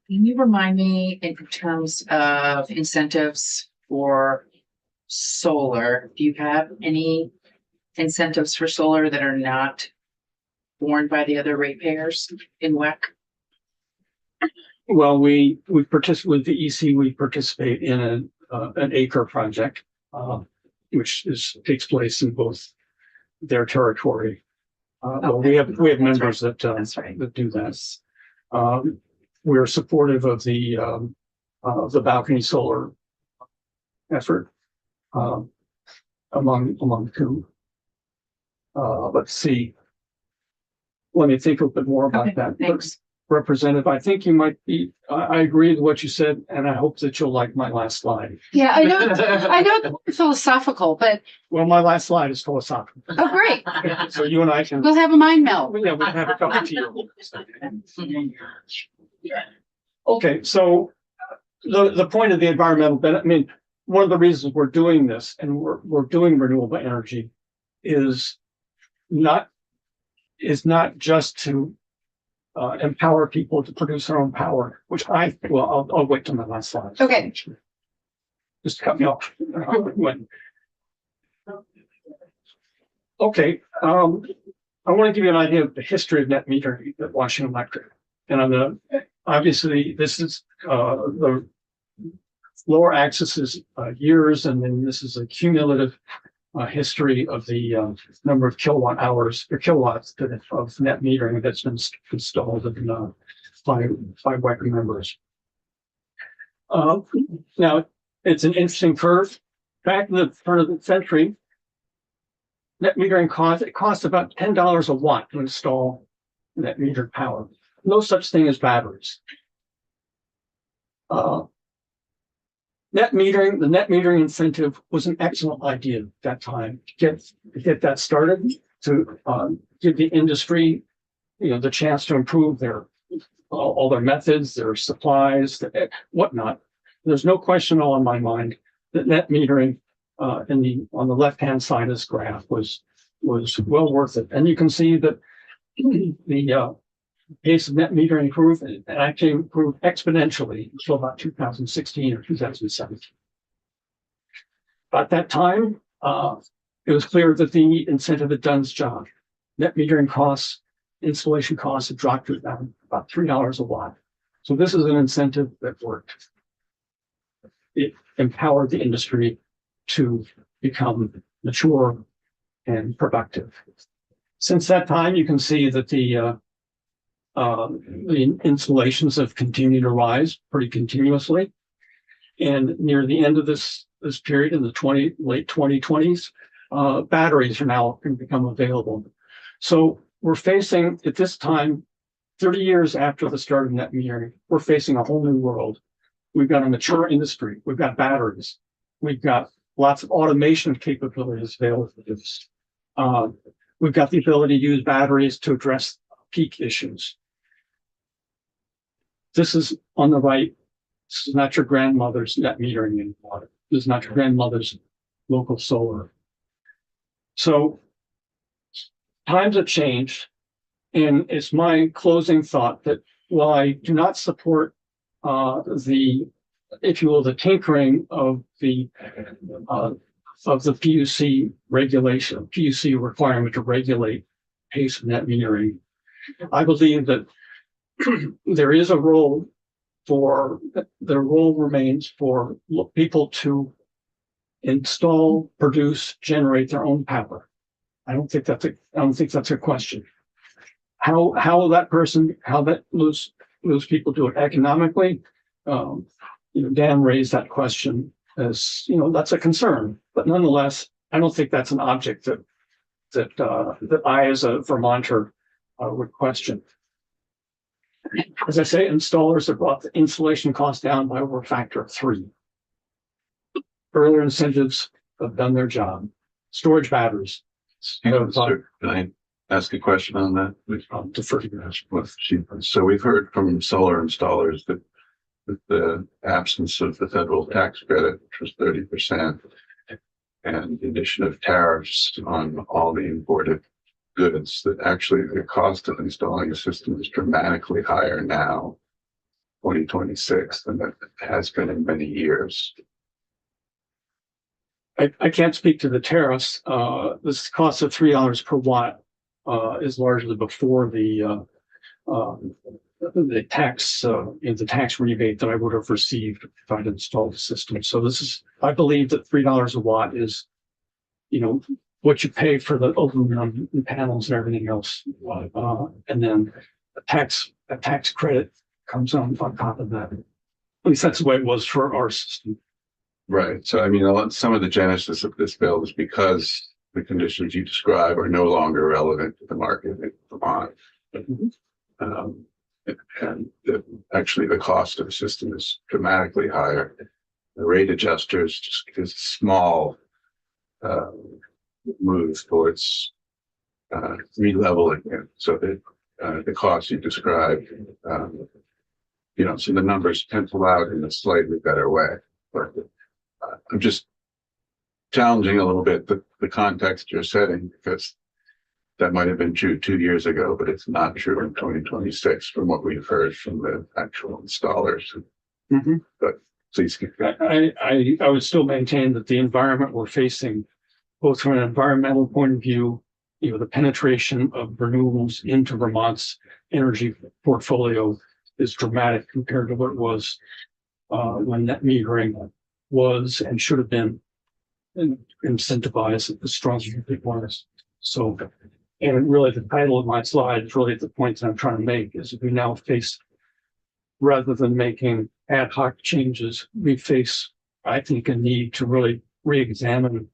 A: Can you remind me in terms of incentives for solar? Do you have any incentives for solar that are not borne by the other ratepayers in WEC?
D: Well, we participate with the EC. We participate in an acre project, which takes place in both their territory. Well, we have members that do that. We're supportive of the balcony solar effort among whom. Let's see. Let me think a bit more about that.
A: Thanks.
D: Representative, I think you might be, I agree with what you said, and I hope that you'll like my last slide.
B: Yeah, I know it's philosophical, but.
D: Well, my last slide is philosophical.
B: Oh, great.
D: So you and I can.
B: We'll have a mind meld.
D: Yeah, we'll have a cup of tea. Okay, so the point of the environmental benefit, one of the reasons we're doing this and we're doing renewable energy is not just to empower people to produce their own power, which I'll wait till my last slide.
B: Okay.
D: Just cut me off. Okay. I want to give you an idea of the history of net metering at Washington Electric. And obviously this is the lower axis is years, and then this is a cumulative history of the number of kilowatt hours or kilowatts of net metering that's been installed by WEC members. Now, it's an interesting curve. Back in the turn of the century, net metering costs about $10 a watt to install net metered power. No such thing as batteries. The net metering incentive was an excellent idea at that time to get that started, to give the industry, the chance to improve all their methods, their supplies, whatnot. There's no question all in my mind that net metering on the left-hand side of this graph was well worth it. And you can see that the pace of net metering improved and actually improved exponentially until about 2016 or 2017. At that time, it was clear that the incentive had done its job. Net metering costs, installation costs had dropped to about $3 a watt. So this is an incentive that worked. It empowered the industry to become mature and productive. Since that time, you can see that the installations have continued to rise pretty continuously. And near the end of this period in the late 2020s, batteries are now going to become available. So we're facing at this time, 30 years after the start of net metering, we're facing a whole new world. We've got a mature industry. We've got batteries. We've got lots of automation capabilities available to us. We've got the ability to use batteries to address peak issues. This is on the right. This is not your grandmother's net metering anymore. This is not your grandmother's local solar. So times have changed. And it's my closing thought that while I do not support if you will, the tinkering of the PUC regulation, PUC requirement to regulate pace of net metering, I believe that there is a role the role remains for people to install, produce, generate their own power. I don't think that's a question. How those people do it economically, Dan raised that question as, that's a concern, but nonetheless, I don't think that's an object that I, as a Vermonter, would question. As I say, installers have brought the installation cost down by over a factor of 3. Earlier incentives have done their job. Storage batteries.
I: Can I ask a question on that?
D: Defer to you.
I: So we've heard from solar installers that with the absence of the federal tax credit, which was 30%, and the addition of tariffs on all the imported goods, that actually the cost of installing a system is dramatically higher now, 2026, than it has been in many years.
D: I can't speak to the tariffs. This cost of $3 per watt is largely before the tax the tax rebate that I would have received if I'd installed the system. So I believe that $3 a watt is, what you pay for the aluminum and panels and everything else, and then a tax credit comes on top of that. At least that's the way it was for our system.
I: Right. So some of the genesis of this bill is because the conditions you describe are no longer relevant to the market in Vermont. And actually the cost of the system is dramatically higher. The rate adjusters just is a small move towards re-leveling it. So the cost you described, so the numbers pencil out in a slightly better way. But I'm just challenging a little bit the context you're setting, because that might have been true 2 years ago, but it's not true in 2026 from what we've heard from the actual installers.
D: Mm-hmm.
I: But please keep going.
D: I would still maintain that the environment we're facing, both from an environmental point of view, the penetration of renewables into Vermont's energy portfolio is dramatic compared to what it was when net metering was and should have been incentivized as strong as it was. So, and really the title of my slide is really the point that I'm trying to make, is that we now face, rather than making ad hoc changes, we face, I think, a need to really re-examine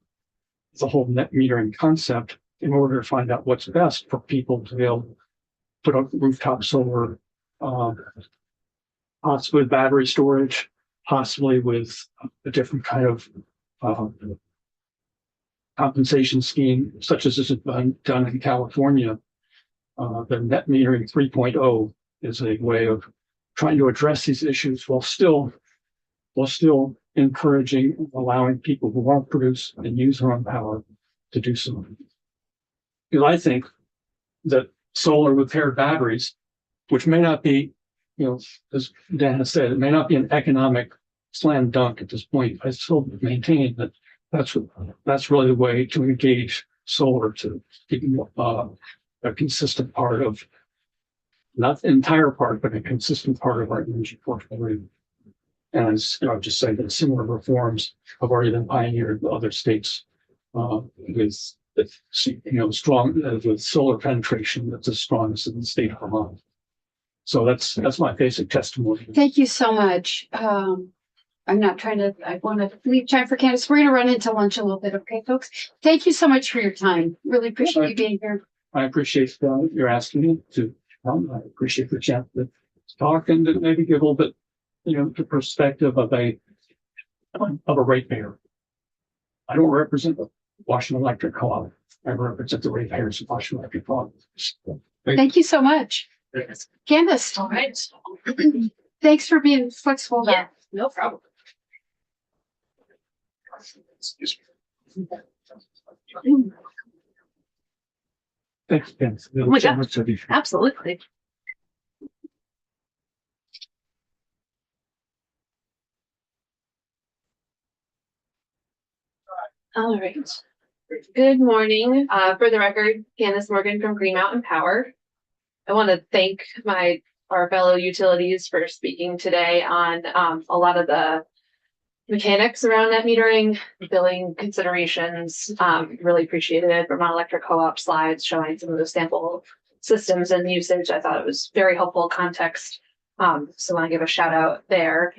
D: the whole net metering concept in order to find out what's best for people to be able to put up rooftop solar, possibly with battery storage, possibly with a different kind of compensation scheme, such as has been done in California. The net metering 3.0 is a way of trying to address these issues while still encouraging, allowing people who want to produce and use their own power to do so. Because I think that solar with paired batteries, which may not be, as Dan has said, it may not be an economic slam dunk at this point. I still maintain that that's really the way to engage solar, to keep a consistent part of, not the entire part, but a consistent part of our energy portfolio. And as I'll just say that similar reforms have already been pioneered in other states with strong with solar penetration that's as strong as in the state of Vermont. So that's my basic testimony.
B: Thank you so much. I want to leave time for Candace. We're going to run into lunch a little bit. Okay, folks? Thank you so much for your time. Really appreciate you being here.
D: I appreciate your asking me to come. I appreciate the chance to talk and to maybe give a little bit, the perspective of a ratepayer. I don't represent the Washington Electric Co-op. I represent the ratepayers of Washington Electric Co-op.
B: Thank you so much. Candace.
F: All right.
B: Thanks for being flexible.
F: Yeah, no problem.
I: Excuse me.
D: Thanks, Ben.
F: Oh my God. Absolutely.
K: All right. Good morning. For the record, Candace Morgan from Green Mountain Power. I want to thank our fellow utilities for speaking today on a lot of the mechanics around net metering, billing considerations. Really appreciated it. Vermont Electric Co-op slides showing some of the sample systems and usage. I thought it was very helpful context. So I want to give a shout out there.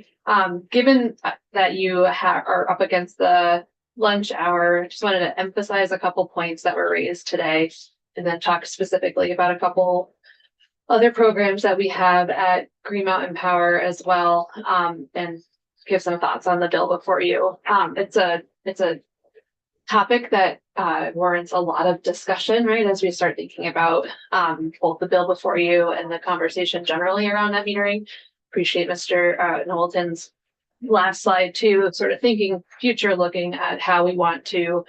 K: Given that you are up against the lunch hour, just wanted to emphasize a couple points that were raised today and then talk specifically about a couple other programs that we have at Green Mountain Power as well, and give some thoughts on the bill before you. It's a topic that warrants a lot of discussion, right? As we start thinking about both the bill before you and the conversation generally around net metering. Appreciate Mr. Knowlton's last slide too, sort of thinking future looking at how we want to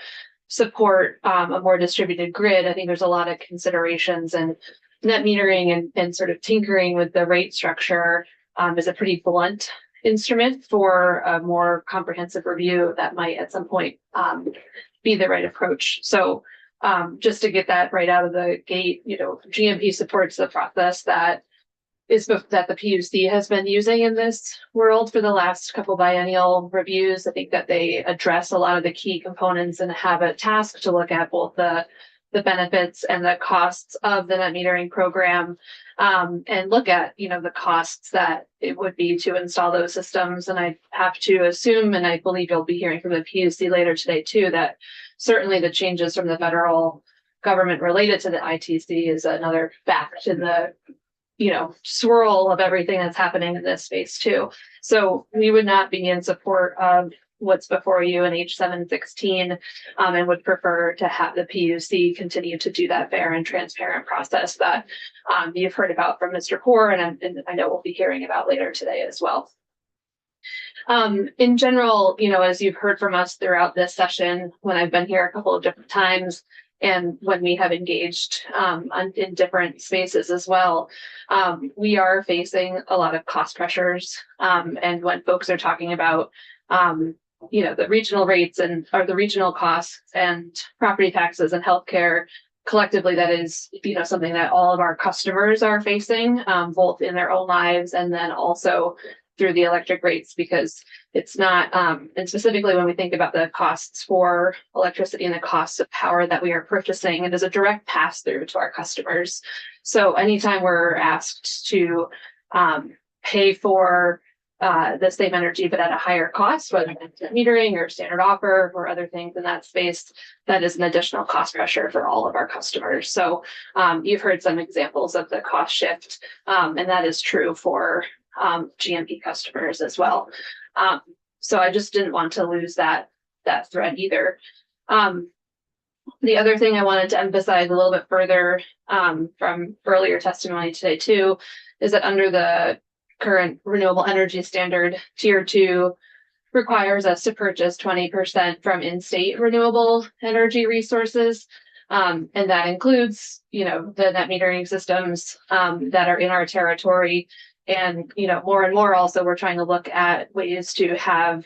K: support a more distributed grid. I think there's a lot of considerations, and net metering and sort of tinkering with the rate structure is a pretty blunt instrument for a more comprehensive review that might at some point be the right approach. So just to get that right out of the gate, GMP supports the process that the PUC has been using in this world for the last couple biennial reviews. I think that they address a lot of the key components and have a task to look at both the benefits and the costs of the net metering program, and look at, the costs that it would be to install those systems. And I have to assume, and I believe you'll be hearing from the PUC later today too, that certainly the changes from the federal government related to the ITC is another fact in the swirl of everything that's happening in this space too. So we would not be in support of what's before you in H716, and would prefer to have the PUC continue to do that fair and transparent process that you've heard about from Mr. Poor, and I know we'll be hearing about later today as well. In general, as you've heard from us throughout this session, when I've been here a couple of different times, and when we have engaged in different spaces as well, we are facing a lot of cost pressures. And when folks are talking about, the regional rates or the regional costs and property taxes and healthcare, collectively, that is, something that all of our customers are facing, both in their own lives and then also through the electric rates, because it's not, and specifically when we think about the costs for electricity and the costs of power that we are purchasing, it is a direct pass through to our customers. So anytime we're asked to pay for the same energy, but at a higher cost, whether it's metering or standard offer or other things in that space, that is an additional cost pressure for all of our customers. So you've heard some examples of the cost shift, and that is true for GMP customers as well. So I just didn't want to lose that thread either. The other thing I wanted to emphasize a little bit further from earlier testimony today too, is that under the current renewable energy standard, Tier 2 requires us to purchase 20% from in-state renewable energy resources. And that includes, the net metering systems that are in our territory. And, more and more also, we're trying to look at ways to have,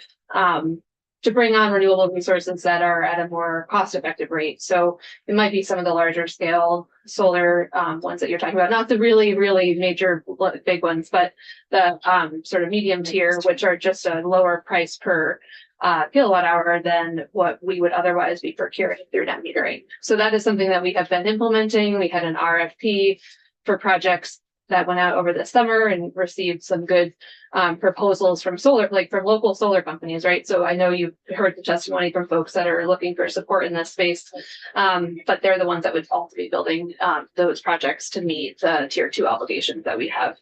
K: to bring on renewable resources that are at a more cost-effective rate. So it might be some of the larger scale solar ones that you're talking about, not the really, really major big ones, but the sort of medium tier, which are just a lower price per kilowatt hour than what we would otherwise be procuring through net metering. So that is something that we have been implementing. We had an RFP for projects that went out over the summer and received some good proposals from from local solar companies, right? So I know you've heard the testimony from folks that are looking for support in this space, but they're the ones that would also be building those projects to meet the tier 2 obligations that we have.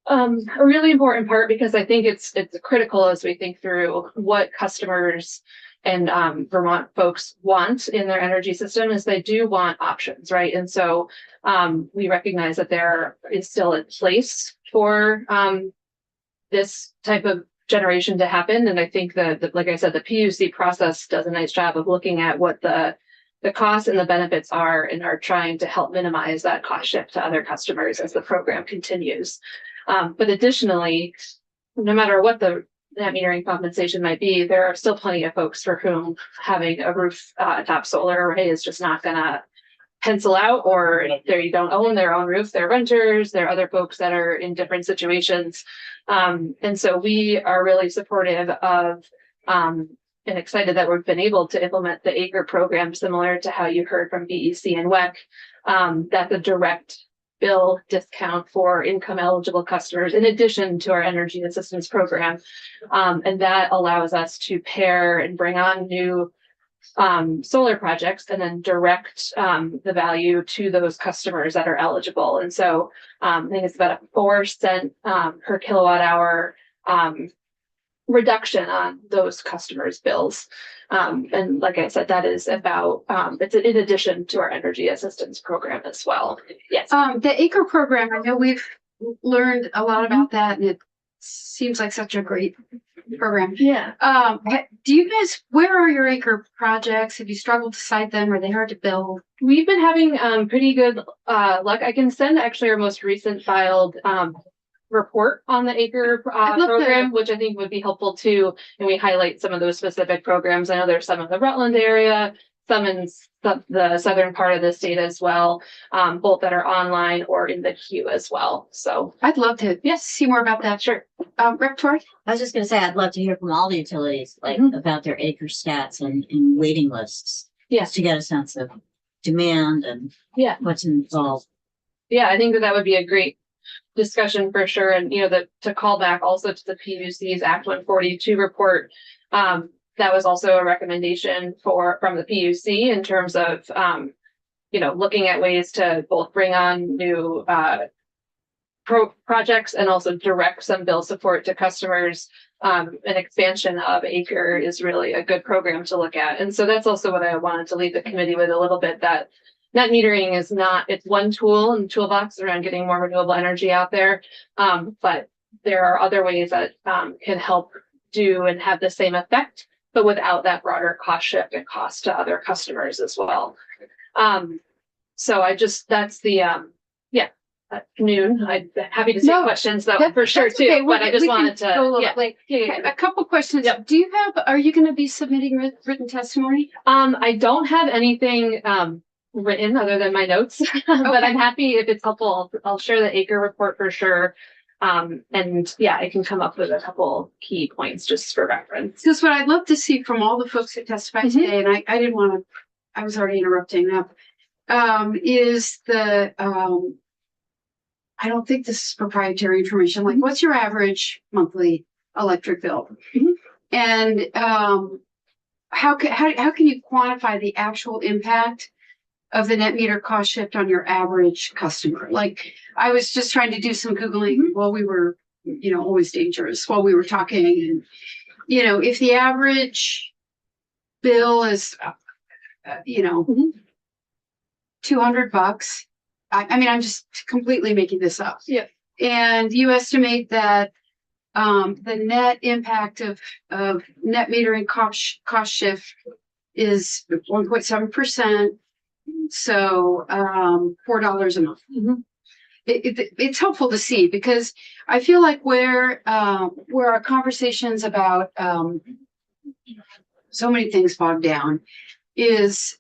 K: A really important part, because I think it's critical as we think through what customers and Vermont folks want in their energy system, is they do want options, right? And so we recognize that there is still a place for this type of generation to happen. And I think that, like I said, the PUC process does a nice job of looking at what the costs and the benefits are, and are trying to help minimize that cost shift to other customers as the program continues. But additionally, no matter what the net metering compensation might be, there are still plenty of folks for whom having a roof top solar array is just not gonna pencil out, or they don't own their own roof, they're renters, there are other folks that are in different situations. And so we are really supportive of and excited that we've been able to implement the ACRE program, similar to how you heard from BEC and WEC, that's a direct bill discount for income eligible customers in addition to our energy assistance program. And that allows us to pair and bring on new solar projects and then direct the value to those customers that are eligible. And so I think it's about a 4 cent per kilowatt hour reduction on those customers' bills. And like I said, that is about, it's in addition to our energy assistance program as well. Yes.
B: The ACRE program, I know we've learned a lot about that, and it seems like such a great program.
K: Yeah.
B: Do you guys, where are your ACRE projects? Have you struggled to cite them? Are they hard to build?
K: We've been having pretty good luck. I can send actually our most recent filed report on the ACRE program, which I think would be helpful too. And we highlight some of those specific programs. I know there's some in the Rutland area, some in the southern part of the state as well, both that are online or in the queue as well. So
B: I'd love to see more about that.
K: Sure.
B: Rep. Torrey?
H: I was just gonna say, I'd love to hear from all the utilities, like about their acre stats and waiting lists.
K: Yes.
H: To get a sense of demand and what's involved.
K: Yeah, I think that would be a great discussion for sure. And, you know, to call back also to the PUC's Act 142 report, that was also a recommendation from the PUC in terms of, you know, looking at ways to both bring on new projects and also direct some bill support to customers. An expansion of ACRE is really a good program to look at. And so that's also what I wanted to leave the committee with a little bit, that net metering is not, it's one tool in the toolbox around getting more renewable energy out there. But there are other ways that can help do and have the same effect, but without that broader cost shift and cost to other customers as well. So that's the, at noon. I'm happy to take questions though, for sure too,
B: okay.
K: but I just wanted to,
B: a couple questions. Yep. Are you going to be submitting written testimony?
K: I don't have anything written other than my notes, but I'm happy if it's helpful. I'll share the ACRE report for sure. And I can come up with a couple key points just for reference.
B: Because what I'd love to see from all the folks who testified today, and I didn't want to, I was already interrupting them, is the, I don't think this is proprietary information. Like, what's your average monthly electric bill? And how can you quantify the actual impact of the net meter cost shift on your average customer? Like, I was just trying to do some Googling while we were, you know, always dangerous while we were talking. And, you know, if the average bill is, you know, $200, I mean, I'm just completely making this up.
K: Yeah.
B: And you estimate that the net impact of net metering cost shift is 1.7%. So $4 a month. It's helpful to see, because I feel like where our conversations about so many things bogged down is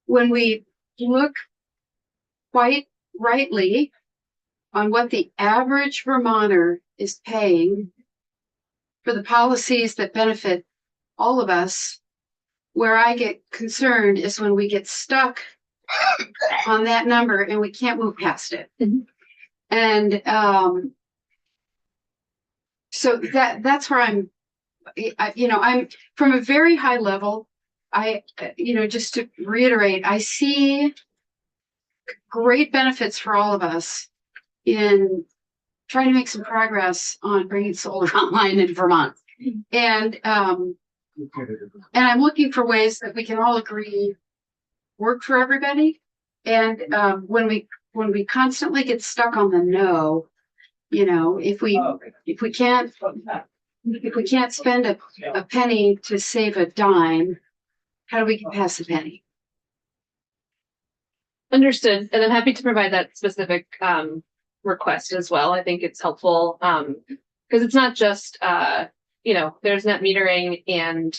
B: when we look quite rightly on what the average Vermonter is paying for the policies that benefit all of us. Where I get concerned is when we get stuck on that number and we can't move past it.
F: Mhm.
B: And, so that's where I'm, I'm from a very high level. Just to reiterate, I see great benefits for all of us in trying to make some progress on bringing solar online in Vermont. And I'm looking for ways that we can all agree work for everybody. And when we constantly get stuck on the no, if we can't spend a penny to save a dime, how do we get past the penny?
K: Understood. And I'm happy to provide that specific request as well. I think it's helpful because it's not just there's net metering and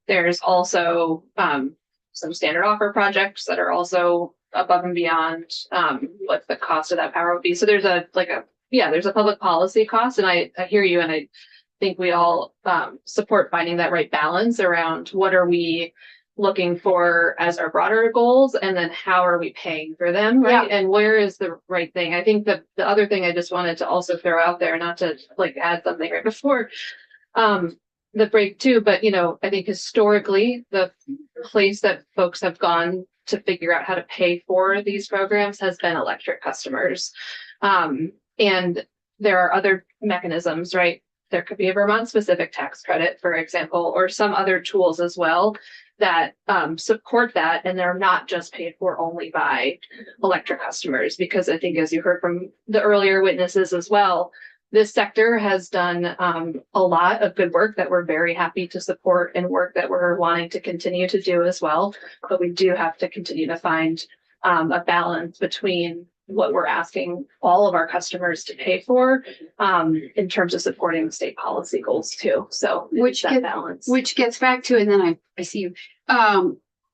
K: there's also some standard offer projects that are also above and beyond what the cost of that power would be. So there's a public policy cost, and I hear you, and I think we all support finding that right balance around what are we looking for as our broader goals, and then how are we paying for them, right?
B: Yeah.
K: And where is the right thing? I think the other thing I just wanted to also throw out there, not to add something right before the break too, but I think historically the place that folks have gone to figure out how to pay for these programs has been electric customers. And there are other mechanisms, right? There could be a Vermont specific tax credit, for example, or some other tools as well that support that. And they're not just paid for only by electric customers, because I think, as you heard from the earlier witnesses as well, this sector has done a lot of good work that we're very happy to support, and work that we're wanting to continue to do as well. But we do have to continue to find a balance between what we're asking all of our customers to pay for in terms of supporting state policy goals too. So balance.
B: Which gets back to, and then I see you,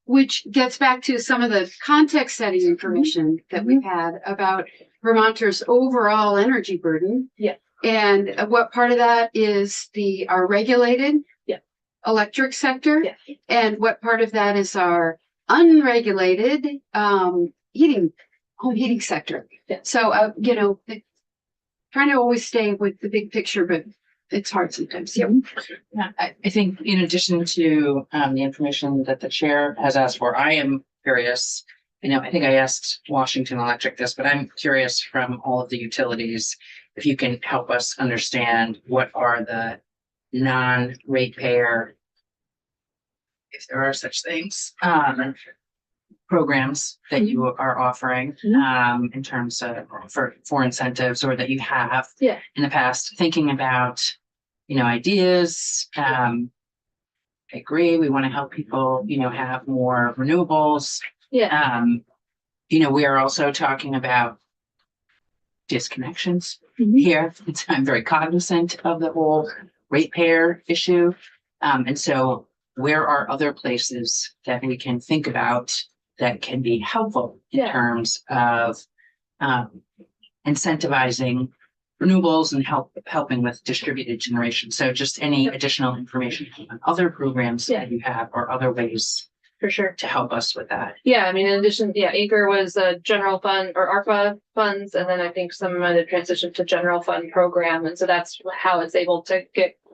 B: which gets back to some of the context setting information that we've had about Vermonters' overall energy burden.
K: Yeah.
B: And what part of that is our regulated electric sector, and what part of that is our unregulated home heating sector.
K: Yeah.
B: So trying to always stay with the big picture, but it's hard sometimes. Yep.
A: Yeah, I think in addition to the information that the chair has asked for, I am curious. I think I asked Washington Electric this, but I'm curious from all of the utilities if you can help us understand what are the non-ratepayer, if there are such things, programs that you are offering in terms of for incentives, or that you have in the past, thinking about ideas. I agree, we want to help people have more renewables. We are also talking about disconnections here. I'm very cognizant of the whole ratepayer issue, and so where are other places that we can think about that can be helpful in terms of incentivizing renewables and helping with distributed generation? So just any additional information on other programs that you have, or other ways
K: for sure
A: to help us with that.
K: Yeah, I mean, in addition, ACRE was a general fund or ARPA funds, and then I think some might have transitioned to general fund program, and so that's how it's able to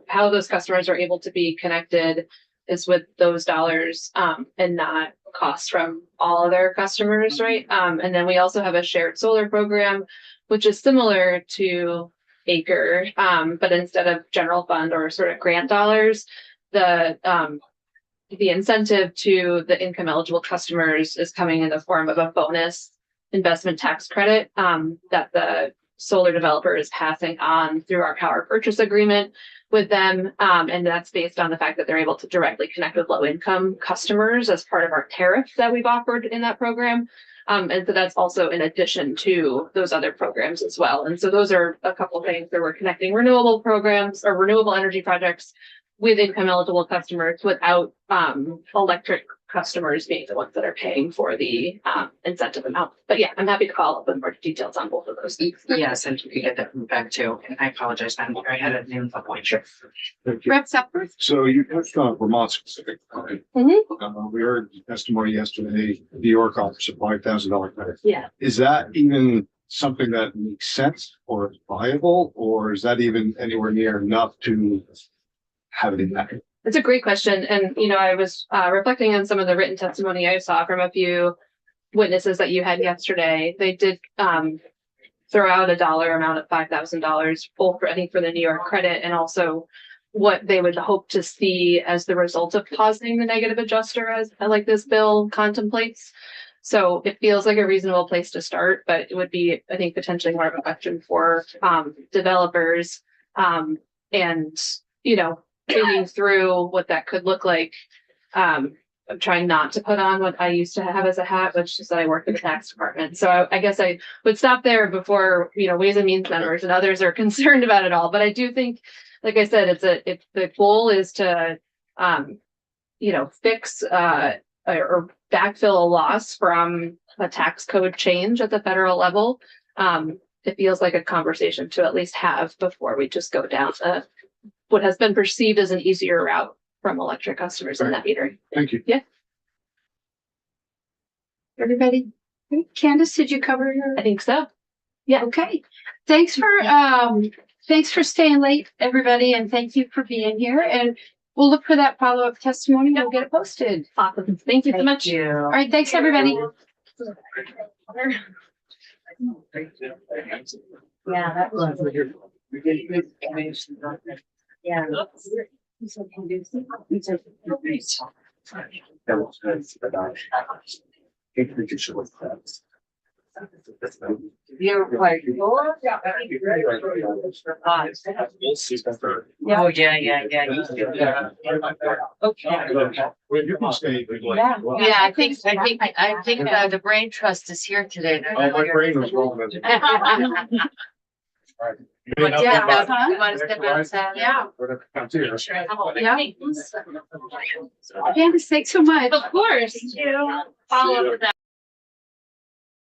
K: how those customers are able to be connected is with those dollars and not costs from all of their customers, right? And then we also have a shared solar program, which is similar to ACRE, but instead of general fund or sort of grant dollars, the incentive to the income eligible customers is coming in the form of a bonus investment tax credit that the solar developer is passing on through our power purchase agreement with them. And that's based on the fact that they're able to directly connect with low income customers as part of our tariff that we've offered in that program. And so that's also in addition to those other programs as well. And so those are a couple of things where we're connecting renewable programs or renewable energy projects with income eligible customers without electric customers being the ones that are paying for the incentive amount. But yeah, I'm happy to follow up with more details on both of those.
A: Yes, and you could get that from back too. And I apologize, Madam Chair, I had a name point.
B: Rep Supper?
J: So you touched on Vermont specific. We heard testimony yesterday, New York offers a $5,000 credit.
K: Yeah.
J: Is that even something that makes sense or is viable, or is that even anywhere near enough to have it in that?
K: It's a great question. And, you know, I was reflecting on some of the written testimony I saw from a few witnesses that you had yesterday. They did throw out a dollar amount of $5,000, both for, I think, for the New York credit and also what they would hope to see as the result of pausing the negative adjuster as like this bill contemplates. So it feels like a reasonable place to start, but it would be, I think, potentially more of a question for developers and, you know, thinking through what that could look like. I'm trying not to put on what I used to have as a hat, which is that I work in the tax department. So I guess I would stop there before, you know, Ways and Means members and others are concerned about it all. But I do think, like I said, if the goal is to, you know, fix or backfill a loss from a tax code change at the federal level, it feels like a conversation to at least have before we just go down what has been perceived as an easier route from electric customers in that metering.
J: Thank you.
K: Yeah.
B: Everybody? Candace, did you cover your?
K: I think so.
B: Yeah. Okay. Thanks for staying late, everybody, and thank you for being here. And we'll look for that follow-up testimony. We'll get it posted.
K: Awesome. Thank you so much.
B: All right. Thanks, everybody.
H: Yeah, that was. Yeah.
A: You're like, oh, yeah. Okay.
J: Well, you can stay.
A: Yeah, I think the brain trust is here today.
J: Oh, my brain was rolling.
A: But yeah, you want to step outside?
B: Yeah.
A: Yeah.
B: Candace, thanks so much.
K: Of course. Follow up with that.